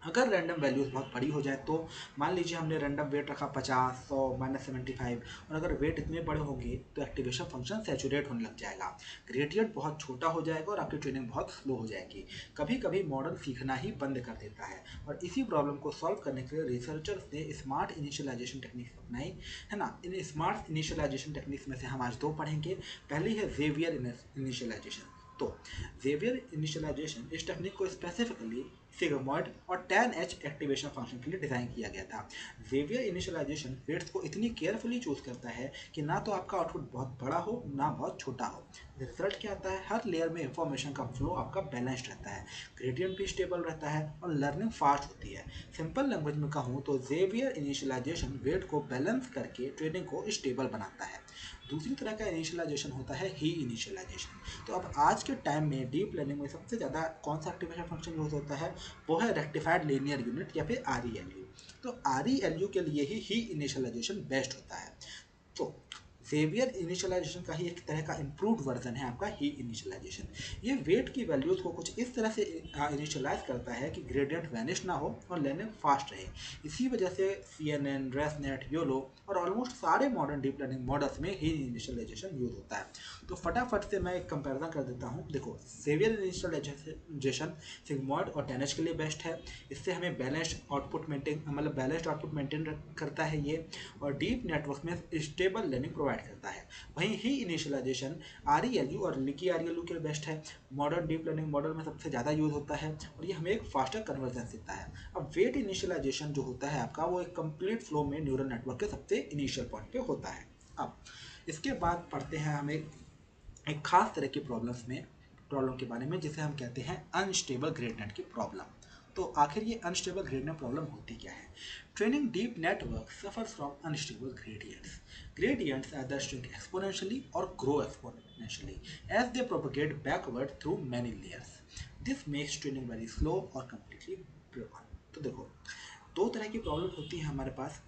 अगर रैंडम वैल्यूज बहुत बड़ी हो जाए, तो मान लीजिए हमने रैंडम वेट रखा 50, 100, -75, और अगर वेट इतने बड़े होंगे तो एक्टिवेशन फंक्शन सैचुरेट होने लग जाएगा, ग्रेडियंट बहुत छोटा हो जाएगा, और आपकी ट्रेनिंग बहुत स्लो हो जाएगी। कभी कभी मॉडल सीखना ही बंद कर देता है, और इसी प्रॉब्लम को सॉल्व करने के लिए रिसर्चर्स ने स्मार्ट इनिशियलाइजेशन टेक्निक्स अपनाई है ना। इन स्मार्ट इनिशियलाइजेशन टेक्निक्स में से हम आज दो पढ़ेंगे। पहली है जेवियर इनिशियलाइजेशन। तो जेवियर इनिशियलाइजेशन इस टेक्निक को स्पेसिफिकली सिग्मॉइड और tan H एक्टिवेशन फंक्शन के लिए डिज़ाइन किया गया था। जेवियर इनिशियलाइजेशन वेट्स को इतनी केयरफुली चूज करता है कि ना तो आपका आउटपुट बहुत बड़ा हो ना बहुत छोटा हो। रिजल्ट क्या आता है? हर लेयर में इंफॉर्मेशन का फ्लो आपका बैलेंस्ड रहता है, ग्रेडियंट भी स्टेबल रहता है, और लर्निंग फास्ट होती है। सिंपल लैंग्वेज में कहूँ तो जेवियर इनिशियलाइजेशन वेट को बैलेंस करके ट्रेनिंग को स्टेबल बनाता है। दूसरी तरह का इनिशियलाइजेशन होता है ही इनिशियलाइजेशन। तो अब आज के टाइम में डीप लर्निंग में सबसे ज़्यादा कौन सा एक्टिवेशन फंक्शन यूज होता है? वो है रेक्टिफाइड लीनियर यूनिट या फिर ReLU। तो ReLU के लिए ही इनिशियलाइजेशन बेस्ट होता है। तो जेवियर इनिशियलाइजेशन का ही एक तरह का इम्प्रूव्ड वर्जन है आपका ही इनिशियलाइजेशन। ये वेट की वैल्यूज़ को कुछ इस तरह से इनिशियलाइज करता है कि ग्रेडियंट वैनिश ना हो और लर्निंग फास्ट रहे। इसी वजह से CNN, रेसनेट, योलो और ऑलमोस्ट सारे मॉडर्न डीप लर्निंग मॉडल्स में ही इनिशियलाइजेशन यूज होता है। तो फटाफट से मैं एक कंपेरिजन कर देता हूँ। देखो, जेवियर इनिशियलाइजेशन सिग्मॉइड और tan H के लिए बेस्ट है। इससे हमें बैलेंस्ड आउटपुट मेंटेन करता है ये, और डीप नेटवर्क में स्टेबल लर्निंग प्रोवाइड करता है। वहीं ही इनिशियलाइजेशन ReLU और लीकी ReLU के लिए बेस्ट है, मॉडर्न डीप लर्निंग मॉडल में सबसे ज़्यादा यूज होता है, और ये हमें एक फास्टर कन्वर्जन देता है। अब वेट इनिशियलाइजेशन जो होता है आपका, वो एक कंप्लीट फ्लो में न्यूरल नेटवर्क के सबसे इनिशियल पॉइंट पे होता है। अब इसके बाद पढ़ते हैं हमें एक खास तरह की प्रॉब्लम के बारे में, जिसे हम कहते हैं अनस्टेबल ग्रेडियंट की प्रॉब्लम। तो आखिर ये अनस्टेबल ग्रेडियंट प्रॉब्लम होती क्या है? Training deep network suffers from unstable gradients. Gradients either shrink exponentially or grow exponentially as they propagate backward through many layers. This makes training very slow or completely broken. तो देखो, दो तरह की problem होती है हमारे पास,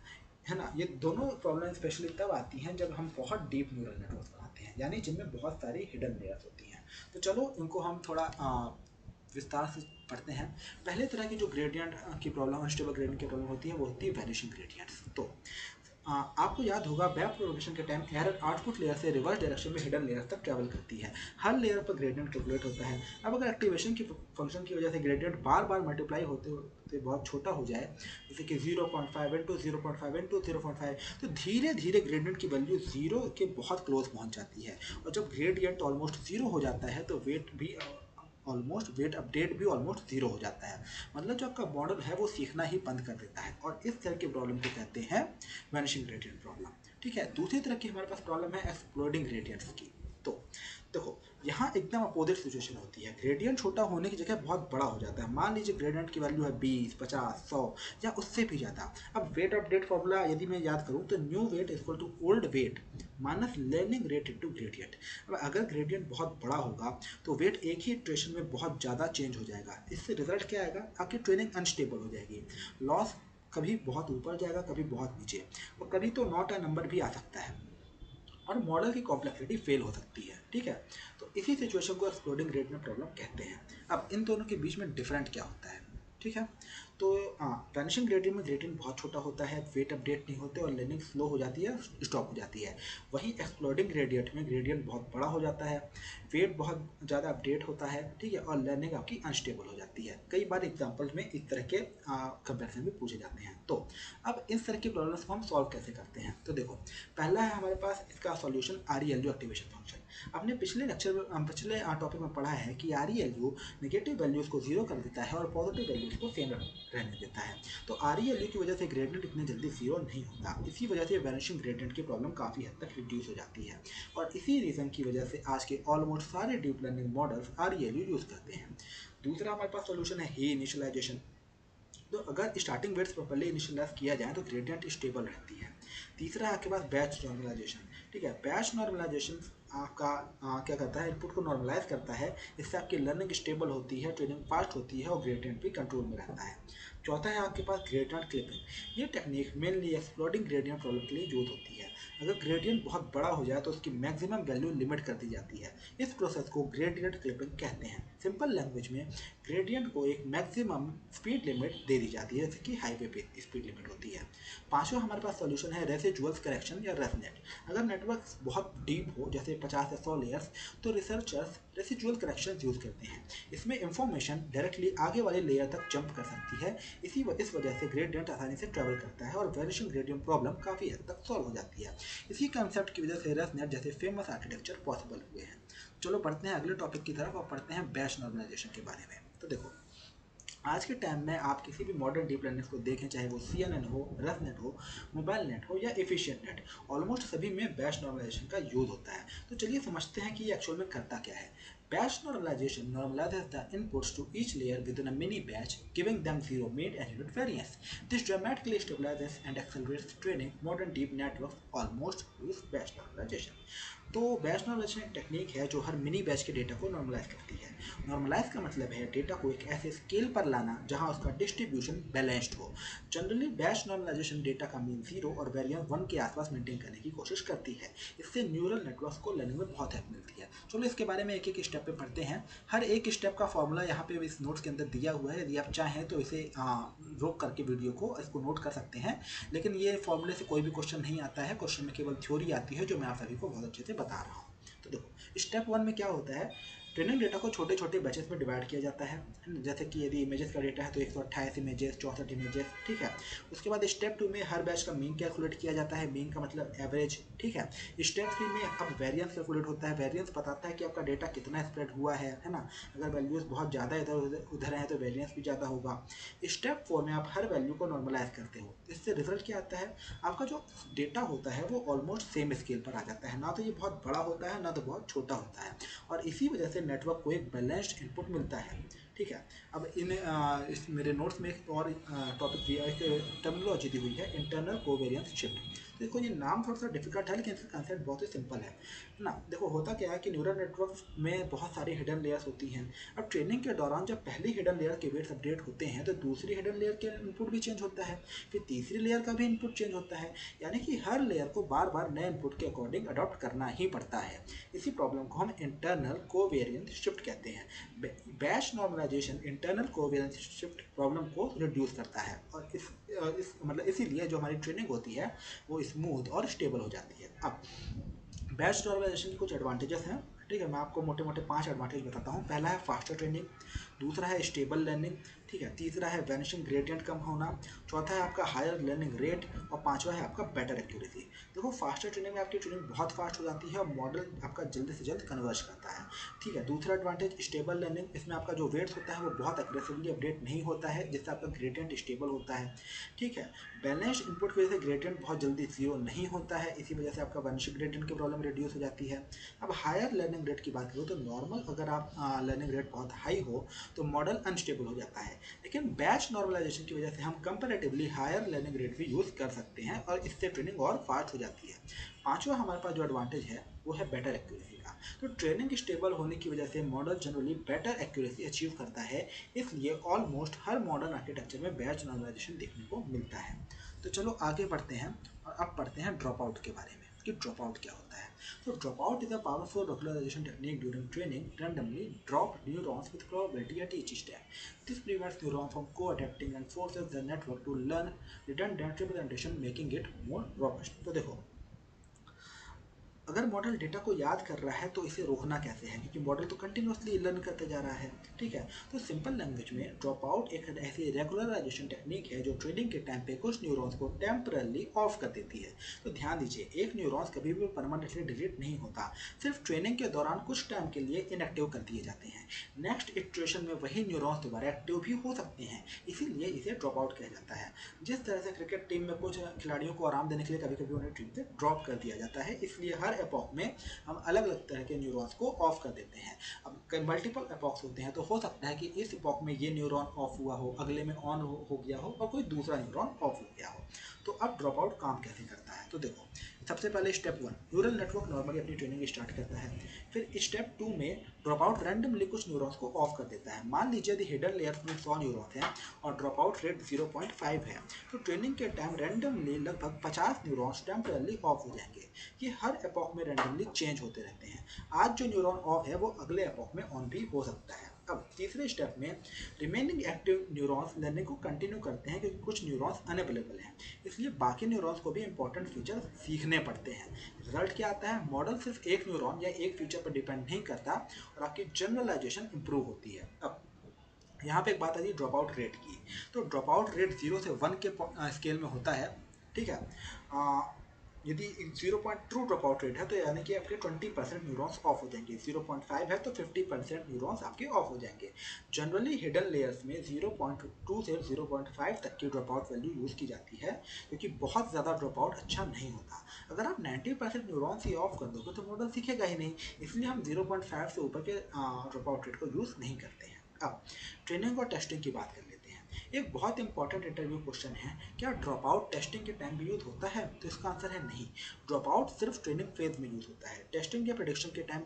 है ना। ये दोनों प्रॉब्लम स्पेशली तब आती हैं जब हम बहुत डीप न्यूरल नेटवर्क बनाते हैं, यानी जिनमें बहुत सारी हिडन लेयर्स होती हैं। तो चलो इनको हम थोड़ा विस्तार से पढ़ते हैं। पहले तरह की जो ग्रेडियंट की प्रॉब्लम, अनस्टेबल ग्रेडियंट की प्रॉब्लम होती है, वो होती है वैनिशिंग ग्रेडियंट्स। तो आपको याद होगा बैक प्रोपगेशन के टाइम एरर आउटपुट लेयर से रिवर्स डायरेक्शन में हिडन लेयर तक ट्रैवल करती है। हर लेयर पर ग्रेडियंट कैलकुलेट होता है। अब अगर एक्टिवेशन की फंक्शन की वजह से ग्रेडियंट बार बार मल्टीप्लाई होते होते बहुत छोटा हो जाए, जैसे कि 0.5 इंटू 0.5 इंटू 0.5, तो धीरे धीरे ग्रेडियंट की वैल्यू 0 के बहुत क्लोज पहुंच जाती है, और जब ग्रेडियंट ऑलमोस्ट 0 हो जाता है तो वेट अपडेट भी ऑलमोस्ट 0 हो जाता है। मतलब जो आपका मॉडल है वो सीखना ही बंद कर देता है, और इस तरह की प्रॉब्लम को कहते हैं वैनिशिंग ग्रेडियंट प्रॉब्लम। ठीक है, दूसरी तरह की हमारे पास प्रॉब्लम है एक्सप्लोडिंग ग्रेडियंट्स की। तो देखो, यहाँ एकदम अपोजिट सिचुएशन होती है। ग्रेडियंट छोटा होने की जगह बहुत बड़ा हो जाता है। मान लीजिए ग्रेडियंट की वैल्यू है 20, 50, 100 या उससे भी ज़्यादा। अब वेट अपडेट फॉर्मूला यदि मैं याद करूँ तो new weight equal to old weight minus learning rate into gradient. अब अगर ग्रेडियंट बहुत बड़ा होगा तो वेट एक ही इटरेशन में बहुत ज़्यादा चेंज हो जाएगा। इससे रिजल्ट क्या आएगा? आपकी ट्रेनिंग अनस्टेबल हो जाएगी, लॉस कभी बहुत ऊपर जाएगा, कभी बहुत नीचे, और कभी तो नॉट अ नंबर भी आ सकता है, और मॉडल की कॉम्प्लेक्सिटी फेल हो सकती है। ठीक है, तो इसी सिचुएशन को एक्सप्लोडिंग ग्रेडियंट प्रॉब्लम कहते हैं। अब इन दोनों के बीच में डिफरेंट क्या होता है? ठीक है, तो वैनिशिंग ग्रेडियंट में ग्रेडियंट बहुत छोटा होता है, वेट अपडेट नहीं होते और लर्निंग स्लो हो जाती है, स्टॉप हो जाती है। वहीं एक्सप्लोडिंग ग्रेडियंट में ग्रेडियंट बहुत बड़ा हो जाता है, वेट बहुत ज़्यादा अपडेट होता है, ठीक है, और लर्निंग आपकी अनस्टेबल हो जाती है। कई बार एग्जाम्पल्स में इस तरह के कंपेरिजन भी पूछे जाते हैं। तो अब इस तरह की प्रॉब्लम्स को हम सॉल्व कैसे करते हैं? तो देखो, पहला है हमारे पास इसका सॉल्यूशन ReLU एक्टिवेशन फंक्शन। आपने पिछले लेक्चर में पिछले टॉपिक में पढ़ा है कि ReLU नेगेटिव वैल्यूज़ को जीरो कर देता है और पॉजिटिव वैल्यूज़ को सेम रहने देता है। तो ReLU की वजह से ग्रेडियंट इतनी जल्दी जीरो नहीं होता, इसी वजह से वैनिशिंग ग्रेडियंट की प्रॉब्लम काफ़ी हद तक रिड्यूस हो जाती है। और इसी रीज़न की वजह से आज के ऑलमोस्ट सारे deep learning models ReLU use करते हैं। दूसरा हमारे पास सोल्यूशन है ही इनिशियलाइजेशन। तो अगर स्टार्टिंग वेट्स प्रॉपर्ली इनिशियलाइज किया जाए तो ग्रेडियंट स्टेबल रहती है। तीसरा है आपके पास बैच नॉर्मलाइजेशन। ठीक है, बैच नॉर्मलाइजेशन आपका क्या करता है, इनपुट को नॉर्मलाइज करता है, इससे आपकी लर्निंग स्टेबल होती है, ट्रेनिंग फास्ट होती है और ग्रेडियंट भी कंट्रोल में रहता है। चौथा है आपके पास ग्रेडियंट क्लिपिंग। ये technique mainly exploding gradient problem के लिए यूज होती है। अगर ग्रेडियंट बहुत बड़ा हो जाए तो उसकी मैक्सिमम वैल्यू लिमिट कर दी जाती है। इस प्रोसेस को ग्रेडियंट क्लिपिंग कहते हैं। सिंपल लैंग्वेज में ग्रेडियंट को एक मैक्सिमम स्पीड लिमिट दे दी जाती है, जैसे कि हाईवे पे स्पीड लिमिट होती है। पांचवा हमारे पास सॉल्यूशन है रेसिडुअल्स करेक्शन या रेसनेट। अगर नेटवर्क बहुत डीप हो, जैसे 50 या 100 लेयर्स, तो रिसर्चर्स रेसिडुअल करेक्शन यूज करते हैं। इसमें इंफॉर्मेशन डायरेक्टली आगे वाले लेयर तक जंप कर सकती है। इस वजह से ग्रेडियंट आसानी से ट्रेवल करता है और वैनिशिंग ग्रेडियंट प्रॉब्लम काफ़ी हद तक सॉल्व हो जाती है। इसी कंसेप्ट की वजह से रेसनेट जैसे फेमस आर्किटेक्चर पॉसिबल हुए हैं। चलो बढ़ते हैं अगले टॉपिक की तरफ और पढ़ते हैं बैच नॉर्मलाइजेशन के बारे में। तो देखो, आज के टाइम में आप किसी भी मॉडर्न डीप लर्निंग को देखें, चाहे वो CNN हो, रफनेट हो, मोबाइल नेट हो या एफिशिएंट नेट, ऑलमोस्ट सभी में बैच नॉर्मलाइजेशन का यूज होता है। तो चलिए समझते हैं कि ये एक्चुअल में करता क्या है। Batch normalization normalizes the inputs to each layer within a mini batch, giving them zero mean and unit variance. This dramatically stabilizes and accelerates training. Modern deep networks almost use batch normalization. तो batch normalisation एक technique है जो हर mini batch के data को normalise करती है। Normalise का मतलब है डेटा को एक ऐसे स्केल पर लाना जहां उसका डिस्ट्रीब्यूशन बैलेंस्ड हो। जनरली बैच नॉर्मलाइजेशन डेटा का मीन 0 और वेरिएंस 1 के आसपास मेंटेन करने की कोशिश करती है। इससे न्यूरल नेटवर्क्स को लर्निंग में बहुत हेल्प मिलती है। चलो इसके बारे में एक एक स्टेप पे पढ़ते हैं। हर एक स्टेप का फॉर्मूला यहाँ पे इस नोट्स के अंदर दिया हुआ है। यदि आप चाहें तो इसे रोक करके वीडियो को इसको नोट कर सकते हैं, लेकिन ये फॉर्मूले से कोई भी क्वेश्चन नहीं आता है। क्वेश्चन में केवल थ्योरी आती है जो मैं आप सभी को बहुत अच्छे से बता रहा हूँ। तो देखो, स्टेप 1 में क्या होता है, ट्रेनिंग डेटा को छोटे छोटे बैचेस में डिवाइड किया जाता है। जैसे कि यदि इमेजेस का डेटा है तो 128 इमेजेस, 64 इमेजेस, ठीक है। उसके बाद स्टेप 2 में हर बैच का मीन कैलकुलेट किया जाता है। मीन का मतलब एवरेज, ठीक है। स्टेप 3 में अब वेरिएंस कैलकुलेट होता है। वेरिएंस बताता है कि आपका डेटा कितना स्प्रेड हुआ है ना। अगर वैल्यूज बहुत ज़्यादा इधर उधर है तो वेरिएंस भी ज़्यादा होगा। स्टेप 4 में आप हर वैल्यू को नॉर्मलाइज करते हो। इससे रिजल्ट क्या आता है, आपका जो डेटा होता है वो ऑलमोस्ट सेम स्केल पर आ जाता है। ना तो ये बहुत बड़ा होता है, ना तो बहुत छोटा होता है, और इसी वजह से नेटवर्क को एक बैलेंस्ड इनपुट मिलता है, ठीक है। अब इस मेरे नोट्स में एक और टॉपिक दिया, एक टर्मिनोलॉजी दी हुई है, इंटरनल कोवेरिएंस शिफ्ट। देखो ये नाम थोड़ा सा डिफिकल्ट है, लेकिन इसका कंसेप्ट बहुत ही सिंपल है ना। देखो होता क्या है कि न्यूरल नेटवर्क में बहुत सारी हिडन लेयर्स होती हैं। अब ट्रेनिंग के दौरान जब पहली हिडन लेयर के वेट्स अपडेट होते हैं तो दूसरी हिडन लेयर के इनपुट भी चेंज होता है, फिर तीसरी लेयर का भी इनपुट चेंज होता है। यानी कि हर लेयर को बार बार नए इनपुट के अकॉर्डिंग अडॉप्ट करना ही पड़ता है। इसी प्रॉब्लम को हम इंटरनल कोवेरिएंस शिफ्ट कहते हैं। Batch normalization internal covariance shift problem को रिड्यूस करता है, और इस मतलब इसीलिए जो हमारी ट्रेनिंग होती है वो स्मूथ और स्टेबल हो जाती है। अब बैच नॉर्मलाइजेशन के कुछ एडवांटेजेस हैं, ठीक है। मैं आपको मोटे मोटे 5 एडवांटेज बताता हूँ। पहला है फास्टर ट्रेनिंग, दूसरा है स्टेबल लर्निंग, ठीक है, तीसरा है वैनिशिंग ग्रेडियंट कम होना, चौथा है आपका हायर लर्निंग रेट, और पांचवा है आपका बेटर एक्यूरेसी। देखो फास्टर ट्रेनिंग में आपकी ट्रेनिंग बहुत फास्ट हो जाती है और मॉडल आपका जल्दी से जल्द कन्वर्ज करता है, ठीक है। दूसरा एडवांटेज स्टेबल लर्निंग, इसमें आपका जो वेट्स होता है वो बहुत एग्रेसिवली अपडेट नहीं होता है, जिससे आपका ग्रेडियंट स्टेबल होता है, ठीक है। बैलेंस्ड इनपुट की वजह से ग्रेडियंट बहुत जल्दी जीरो नहीं होता है, इसी वजह से आपका वैनिशिंग ग्रेडियंट की प्रॉब्लम रिड्यूस हो जाती है। अब हायर लर्निंग रेट की बात करूँ तो नॉर्मल अगर आप लर्निंग रेट बहुत हाई हो तो मॉडल अनस्टेबल हो जाता है, लेकिन बैच नॉर्मलाइजेशन की वजह से हम कंपैरेटिवली हायर लर्निंग रेट भी यूज़ कर सकते हैं और इससे ट्रेनिंग और फास्ट हो जाती है। पांचवा हमारे पास जो एडवांटेज है वो है बेटर एक्यूरेसी का। तो ट्रेनिंग स्टेबल होने की वजह से model generally better accuracy achieve करता है, इसलिए ऑलमोस्ट हर मॉडर्न आर्किटेक्चर में बैच नॉर्मलाइजेशन देखने को मिलता है। तो चलो आगे बढ़ते हैं और अब पढ़ते हैं ड्रॉप आउट के बारे में। कि ड्रॉप आउट क्या होता है। तो dropout is a powerful regularization technique during training randomly drop neurons with probability at each step. This prevents neurons from co-adapting and forces the network to learn redundant representation, making it more robust. तो देखो, अगर model data को याद कर रहा है तो इसे रोकना कैसे है, क्योंकि मॉडल तो कंटिन्यूसली लर्न करते जा रहा है, ठीक है। तो सिंपल लैंग्वेज में ड्रॉप आउट एक ऐसी रेगुलराइजेशन टेक्निक है जो ट्रेनिंग के टाइम पे कुछ न्यूरॉन्स को टेम्परली ऑफ कर देती है। तो ध्यान दीजिए, एक न्यूरॉन्स कभी भी परमानेंटली डिलीट नहीं होता, सिर्फ ट्रेनिंग के दौरान कुछ टाइम के लिए इनएक्टिव कर दिए जाते हैं। नेक्स्ट इटरेशन में वही न्यूरॉन्स दोबारा एक्टिव भी हो सकते हैं, इसीलिए इसे ड्रॉप आउट कहा जाता है। जिस तरह से क्रिकेट टीम में कुछ खिलाड़ियों को आराम देने के लिए कभी कभी उन्हें टीम से ड्रॉप कर दिया जाता है, इसलिए हर एपॉक में हम अलग अलग तरह के न्यूरॉन्स को ऑफ कर देते हैं। अब मल्टीपल एपॉक्स होते हैं, तो हो सकता है कि इस एपॉक में ये न्यूरॉन ऑफ हुआ हो, अगले में ऑन हो गया हो और कोई दूसरा न्यूरॉन ऑफ हो गया हो। तो अब ड्रॉप आउट काम कैसे करता है, तो देखो, सबसे पहले स्टेप 1, न्यूरल नेटवर्क नॉर्मली अपनी ट्रेनिंग स्टार्ट करता है। फिर स्टेप 2 में ड्रॉप आउट रैंडमली कुछ न्यूरॉन्स को ऑफ कर देता है। मान लीजिए यदि हिडन लेयर में 100 न्यूरॉन्स हैं और ड्रॉप आउट रेट 0.5 है, तो ट्रेनिंग के टाइम रैंडमली लगभग 50 न्यूरॉन्स टेम्परली ऑफ हो जाएंगे। ये हर एपॉक में रैंडमली चेंज होते रहते हैं। आज जो न्यूरॉन ऑफ है वो अगले एपॉक में ऑन भी हो सकता है। अब तीसरे स्टेप में रिमेनिंग एक्टिव न्यूरॉन्स लर्निंग को कंटिन्यू करते हैं, क्योंकि कुछ न्यूरॉन्स अनअवेलेबल हैं, इसलिए बाकी न्यूरॉन्स को भी इंपॉर्टेंट फीचर्स सीखने पड़ते हैं। रिजल्ट क्या आता है, मॉडल सिर्फ एक न्यूरॉन या एक फीचर पर डिपेंड नहीं करता और आपकी जनरलाइजेशन इंप्रूव होती है। अब यहाँ पे एक बात आती है ड्रॉप आउट रेट की। तो ड्रॉप आउट रेट 0 से 1 के स्केल में होता है, ठीक है। यदि 0.2 ड्रॉप आउट रेट है तो यानी कि आपके 20% न्यूरॉन्स ऑफ हो जाएंगे, 0.5 है तो 50% न्यूरॉन्स आपके ऑफ हो जाएंगे। जनरली हिडन लेयर्स में 0.2 से 0.5 तक की ड्रॉप आउट वैल्यू यूज़ की जाती है, क्योंकि बहुत ज़्यादा ड्रॉप आउट अच्छा नहीं होता। अगर आप 90% न्यूरॉन्स ही ऑफ कर दोगे तो मॉडल सीखेगा ही नहीं, इसलिए हम 0.5 से ऊपर के ड्रॉप आउट रेट को यूज़ नहीं करते हैं। अब ट्रेनिंग और टेस्टिंग की बात कर लेते हैं। एक बहुत इंपॉर्टेंट इंटरव्यू क्वेश्चन है, क्या ड्रॉप आउट टेस्टिंग के टाइम भी यूज होता है, तो इसका आंसर है नहीं। ड्रॉप आउट सिर्फ ट्रेनिंग फेज में यूज होता है। टेस्टिंग या प्रेडिक्शन के टाइम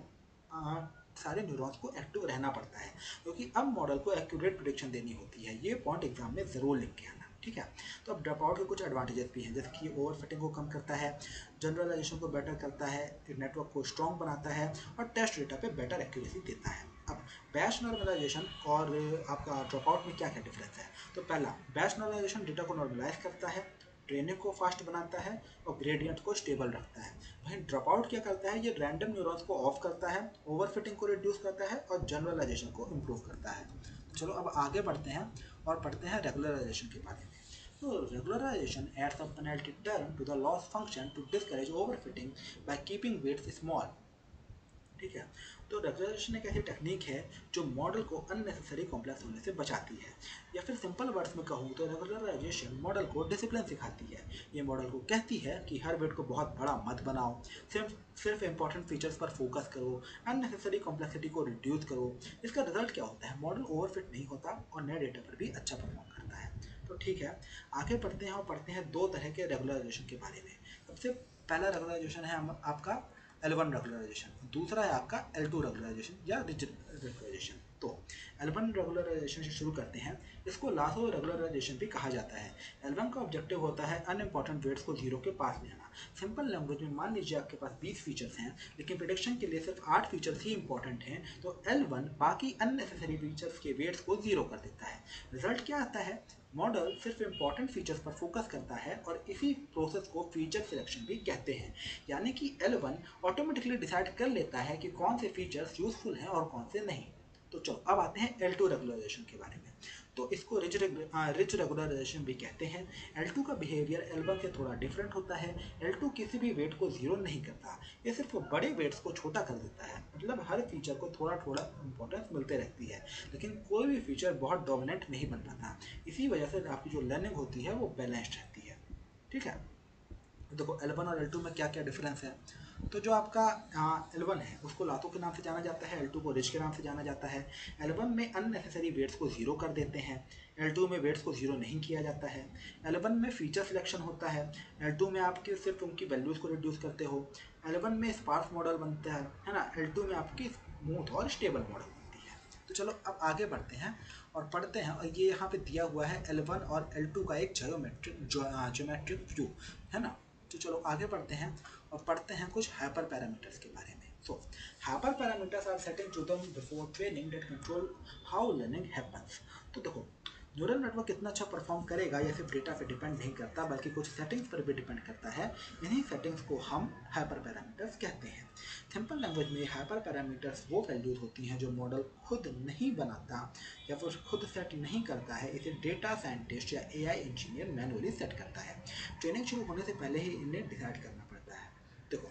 सारे न्यूरॉन्स को एक्टिव रहना पड़ता है, क्योंकि अब मॉडल को एक्यूरेट प्रेडिक्शन देनी होती है। ये पॉइंट एग्जाम में जरूर लिख के आना, ठीक है। तो अब ड्रॉप आउट के कुछ एडवांटेजेस भी हैं, जैसे कि ओवर फिटिंग को कम करता है, जनरलाइजेशन को बेटर करता है, नेटवर्क को स्ट्रॉन्ग बनाता है और टेस्ट डेटा पे बेटर एक्यूरेसी देता है। अब बैच नॉर्मलाइजेशन और आपका ड्रॉप आउट में क्या क्या डिफरेंस है, तो पहला, बैच नॉर्मलाइजेशन डेटा को नॉर्मलाइज करता है, ट्रेनिंग को फास्ट बनाता है और ग्रेडियंट को स्टेबल रखता है। वहीं ड्रॉप आउट क्या करता है, ये रैंडम न्यूरॉन्स को ऑफ करता है, ओवरफिटिंग को रिड्यूस करता है और जनरलाइजेशन को इम्प्रूव करता है। चलो अब आगे बढ़ते हैं और पढ़ते हैं रेगुलराइजेशन के बारे में। So regularization adds a penalty term to the loss function to discourage overfitting by keeping weights small. ठीक है। तो रेगुलराइजेशन एक ऐसी टेक्निक है जो मॉडल को अननेसेसरी कॉम्प्लेक्स होने से बचाती है, या फिर सिंपल वर्ड्स में कहूँ तो रेगुलराइजेशन मॉडल को डिसिप्लिन सिखाती है। ये मॉडल को कहती है कि हर वेट को बहुत बड़ा मत बनाओ, सिर्फ इंपॉर्टेंट फीचर्स पर फोकस करो, अननेसेसरी कॉम्प्लेक्सिटी को रिड्यूस करो। इसका रिजल्ट क्या होता है, मॉडल ओवरफिट नहीं होता और नए डेटा पर भी अच्छा परफॉर्म करता है। तो ठीक है, आगे बढ़ते हैं और पढ़ते हैं दो तरह के रेगुलराइजेशन के बारे में। सबसे पहला रेगुलराइजेशन है आपका L1 रेगुलराइजेशन, दूसरा है आपका L2 रेगुलराइजेशन या रिज रेगुलराइजेशन। तो L1 रेगुलराइजेशन से शुरू करते हैं। इसको लासो रेगुलराइजेशन भी कहा जाता है। L1 का ऑब्जेक्टिव होता है अनइम्पॉर्टेंट वेट्स को जीरो के पास ले आना। सिंपल लैंग्वेज में मान लीजिए आपके पास 20 फीचर्स हैं, लेकिन प्रेडिक्शन के लिए सिर्फ 8 फीचर्स ही इंपॉर्टेंट हैं, तो L1 बाकी अननेसेसरी फीचर्स के वेट्स को जीरो कर देता है। रिजल्ट क्या आता है, मॉडल सिर्फ इंपॉर्टेंट फीचर्स पर फोकस करता है और इसी प्रोसेस को फीचर सिलेक्शन भी कहते हैं। यानी कि L1 ऑटोमेटिकली डिसाइड कर लेता है कि कौन से फीचर्स यूजफुल हैं और कौन से नहीं। तो चलो अब आते हैं L2 रेगुलराइजेशन के बारे में। तो इसको रिच रेगुलराइजेशन भी कहते हैं। L2 का बिहेवियर L1 से थोड़ा डिफरेंट होता है। L2 किसी भी वेट को जीरो नहीं करता, ये सिर्फ बड़े वेट्स को छोटा कर देता है। मतलब हर फीचर को थोड़ा थोड़ा इंपॉर्टेंस मिलते रहती है, लेकिन कोई भी फीचर बहुत डोमिनेंट नहीं बन पाता। इसी वजह से आपकी जो लर्निंग होती है वो बैलेंस्ड रहती है, ठीक है। देखो L1 और L2 में क्या क्या डिफरेंस है। तो जो आपका L1 है उसको लातो के नाम से जाना जाता है, L2 को रिच के नाम से जाना जाता है। L1 में अननेसेसरी वेट्स को जीरो कर देते हैं, L2 में वेट्स को जीरो नहीं किया जाता है। L1 में फीचर सिलेक्शन होता है, L2 में आपके सिर्फ उनकी वैल्यूज़ को रिड्यूस करते हो। L1 में स्पार्स मॉडल बनता है ना, L2 में आपकी स्मूथ और स्टेबल मॉडल बनती है। तो चलो अब आगे बढ़ते हैं और पढ़ते हैं। और ये यहाँ पे दिया हुआ है L1 और L2 का एक ज्योमेट्रिक व्यू, है ना। तो चलो आगे बढ़ते हैं और पढ़ते हैं कुछ हाइपर पैरामीटर्स के बारे में। So hyperparameters are setting to them before training that control how learning happens. तो देखो न्यूरल नेटवर्क कितना अच्छा परफॉर्म करेगा ये सिर्फ डेटा पे डिपेंड नहीं करता, बल्कि कुछ सेटिंग्स पर भी डिपेंड करता है। इन्हीं सेटिंग्स को हम हाइपर पैरामीटर्स कहते हैं। सिंपल लैंग्वेज में हाइपर पैरामीटर्स वो वैल्यूज होती हैं जो मॉडल खुद नहीं बनाता या फिर खुद सेट नहीं करता है, इसे डेटा साइंटिस्ट या एआई इंजीनियर मैनुअली सेट करता है। ट्रेनिंग शुरू होने से पहले ही इन्हें डिसाइड करना पड़ता है। देखो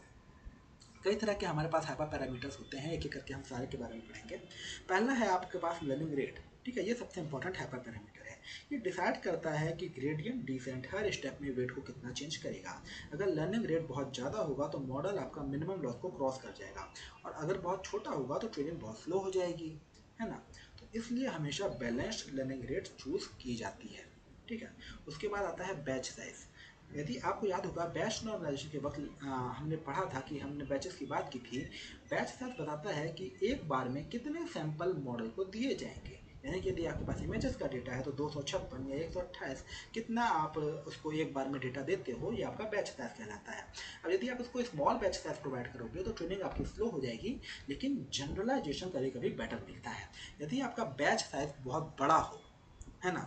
कई तरह के हमारे पास हाइपर पैरामीटर्स होते हैं, एक एक करके हम सारे के बारे में पढ़ेंगे। पहला है आपके पास लर्निंग रेट। ठीक है, ये सबसे इंपॉर्टेंट हाइपर पैरामीटर है। ये डिसाइड करता है कि ग्रेडियंट डिसेंट हर स्टेप में वेट को कितना चेंज करेगा। अगर लर्निंग रेट बहुत ज़्यादा होगा तो मॉडल आपका मिनिमम लॉस को क्रॉस कर जाएगा, और अगर बहुत छोटा होगा तो ट्रेनिंग बहुत स्लो हो जाएगी, है ना। तो इसलिए हमेशा बैलेंस्ड लर्निंग रेट चूज की जाती है। ठीक है, उसके बाद आता है बैच साइज। यदि आपको याद होगा बैच नॉर्मलाइजेशन के वक्त हमने पढ़ा था कि हमने बैचेस की बात की थी। बैच साइज बताता है कि एक बार में कितने सैंपल मॉडल को दिए जाएंगे। यानी कि यदि आपके पास इमेजेस का डेटा है तो 256 या 128 कितना आप उसको एक बार में डेटा देते हो, ये आपका बैच साइज कहलाता है। अब यदि आप उसको स्मॉल बैच साइज प्रोवाइड करोगे तो ट्रेनिंग आपकी स्लो हो जाएगी, लेकिन जनरलाइजेशन कभी कभी बेटर मिलता है। यदि आपका बैच साइज बहुत बड़ा हो, है ना,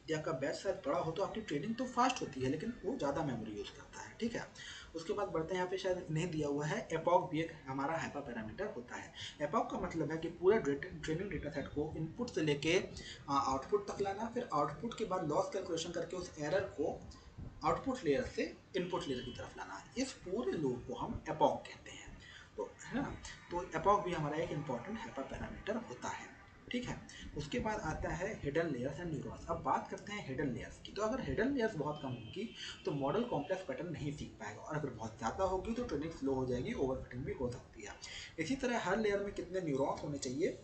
यदि आपका बैच साइज बड़ा हो तो आपकी ट्रेनिंग तो फास्ट होती है, लेकिन वो ज़्यादा मेमोरी यूज़ करता है। ठीक है, उसके बाद बढ़ते हैं, यहाँ पे शायद नहीं दिया हुआ है, एपॉक भी एक हमारा हाइपर पैरामीटर होता है। एपॉक का मतलब है कि पूरा ट्रेनिंग डेटा सेट को इनपुट से लेके आउटपुट तक लाना, फिर आउटपुट के बाद लॉस कैलकुलेशन करके उस एरर को आउटपुट लेयर से इनपुट लेयर की तरफ लाना। इस पूरे लूप को हम एपॉक कहते हैं। तो है ना, तो एपॉक भी हमारा एक इंपॉर्टेंट हाइपर पैरामीटर होता है। ठीक है, उसके बाद आता है हिडन लेयर्स एंड न्यूरॉन्स। अब बात करते हैं हिडन लेयर्स की। तो अगर हिडन लेयर्स बहुत कम होगी तो मॉडल कॉम्प्लेक्स पैटर्न नहीं सीख पाएगा, और अगर बहुत ज़्यादा होगी तो ट्रेनिंग स्लो हो जाएगी, ओवरफिटिंग भी हो सकती है। इसी तरह हर लेयर में कितने न्यूरॉन्स होने चाहिए,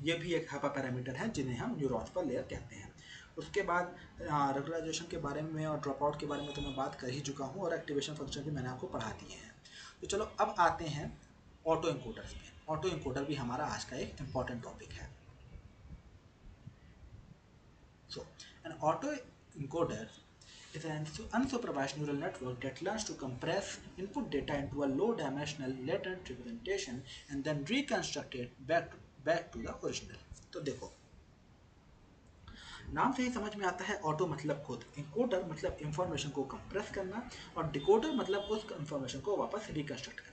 ये भी एक हाइपर पैरामीटर है जिन्हें हम न्यूरॉन्स पर लेयर कहते हैं। उसके बाद रेगुलराइजेशन के बारे में और ड्रॉप आउट के बारे में तो मैं बात कर ही चुका हूँ, और एक्टिवेशन फंक्शन भी मैंने आपको पढ़ा दिए हैं। तो चलो अब आते हैं ऑटो इनकोडर्स पे। ऑटो इनकोडर भी हमारा आज का एक इम्पॉर्टेंट टॉपिक है। So, an autoencoder is an unsupervised neural network that learns to compress input data into a low-dimensional latent representation and then reconstruct it back to the original. तो देखो नाम से ही समझ में आता है, ऑटो मतलब खुद, इनकोडर मतलब इंफॉर्मेशन को कंप्रेस करना, और डिकोडर मतलब उस इंफॉर्मेशन को वापस रिकंस्ट्रक्ट करना।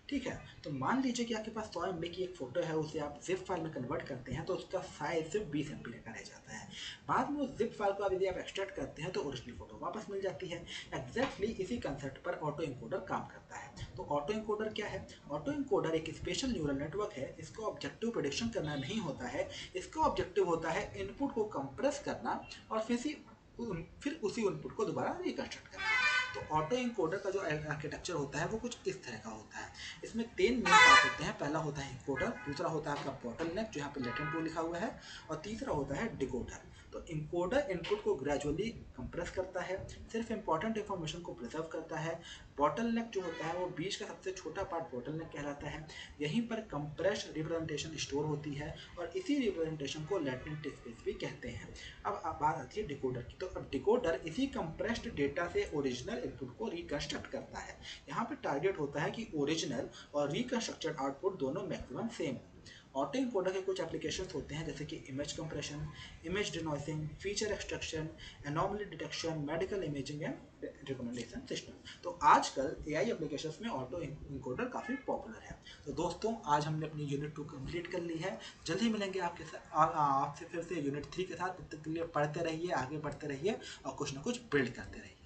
ठीक है, तो मान लीजिए कि आपके पास 100 MB की एक फोटो है, उसे आप जिप फाइल में कन्वर्ट करते हैं तो उसका साइज सिर्फ 20 MB का रह जाता है। बाद में उस जिप फाइल को यदि आप एक्सट्रैक्ट करते हैं तो ओरिजिनल फोटो वापस मिल जाती है। एग्जैक्टली इसी कंसेप्ट पर ऑटो इनकोडर काम करता है। तो ऑटो इनकोडर क्या है? ऑटो इनकोडर एक स्पेशल न्यूरल नेटवर्क है। इसका ऑब्जेक्टिव प्रेडिक्शन करना नहीं होता है, इसका ऑब्जेक्टिव होता है इनपुट को कंप्रेस करना और फिर उसी इनपुट को दोबारा रिकंस्ट्रक्ट करना। तो ऑटो इनकोडर का जो आर्किटेक्चर होता है वो कुछ इस तरह का होता है। इसमें 3 मेन पार्ट होते हैं। पहला होता है इनकोडर, दूसरा होता है आपका बॉटलनेक जो यहाँ पे लेटेंट टू लिखा हुआ है, और तीसरा होता है डिकोडर। तो इनकोडर इनपुट को ग्रेजुअली कंप्रेस करता है, सिर्फ इंपॉर्टेंट इंफॉर्मेशन को प्रिजर्व करता है। बॉटलनेक जो होता है वो बीच का सबसे छोटा पार्ट बॉटलनेक कहलाता है। यहीं पर कंप्रेस्ड रिप्रेजेंटेशन स्टोर होती है, और इसी रिप्रेजेंटेशन को लेटेंट स्पेस भी कहते हैं। अब बात आती है डिकोडर की। तो अब डिकोडर इसी कंप्रेस्ड डेटा से ओरिजिनल इनपुट को रिकंस्ट्रक्ट करता है। यहाँ पे टारगेट होता है कि ओरिजिनल और रिकंस्ट्रक्टेड आउटपुट दोनों मैक्सिमम सेम हो। ऑटो इनकोडर के कुछ एप्लीकेशंस होते हैं जैसे कि image compression, image denoising, feature extraction, anomaly detection, medical imaging and recommendation system. तो आजकल एआई एप्लीकेशंस में ऑटो इनकोडर काफ़ी पॉपुलर है। तो दोस्तों आज हमने अपनी यूनिट 2 कंप्लीट कर ली है। जल्द ही मिलेंगे आपके साथ आपसे फिर से यूनिट 3 के साथ। तब तक के लिए पढ़ते रहिए, आगे बढ़ते रहिए और कुछ ना कुछ बिल्ड करते रहिए।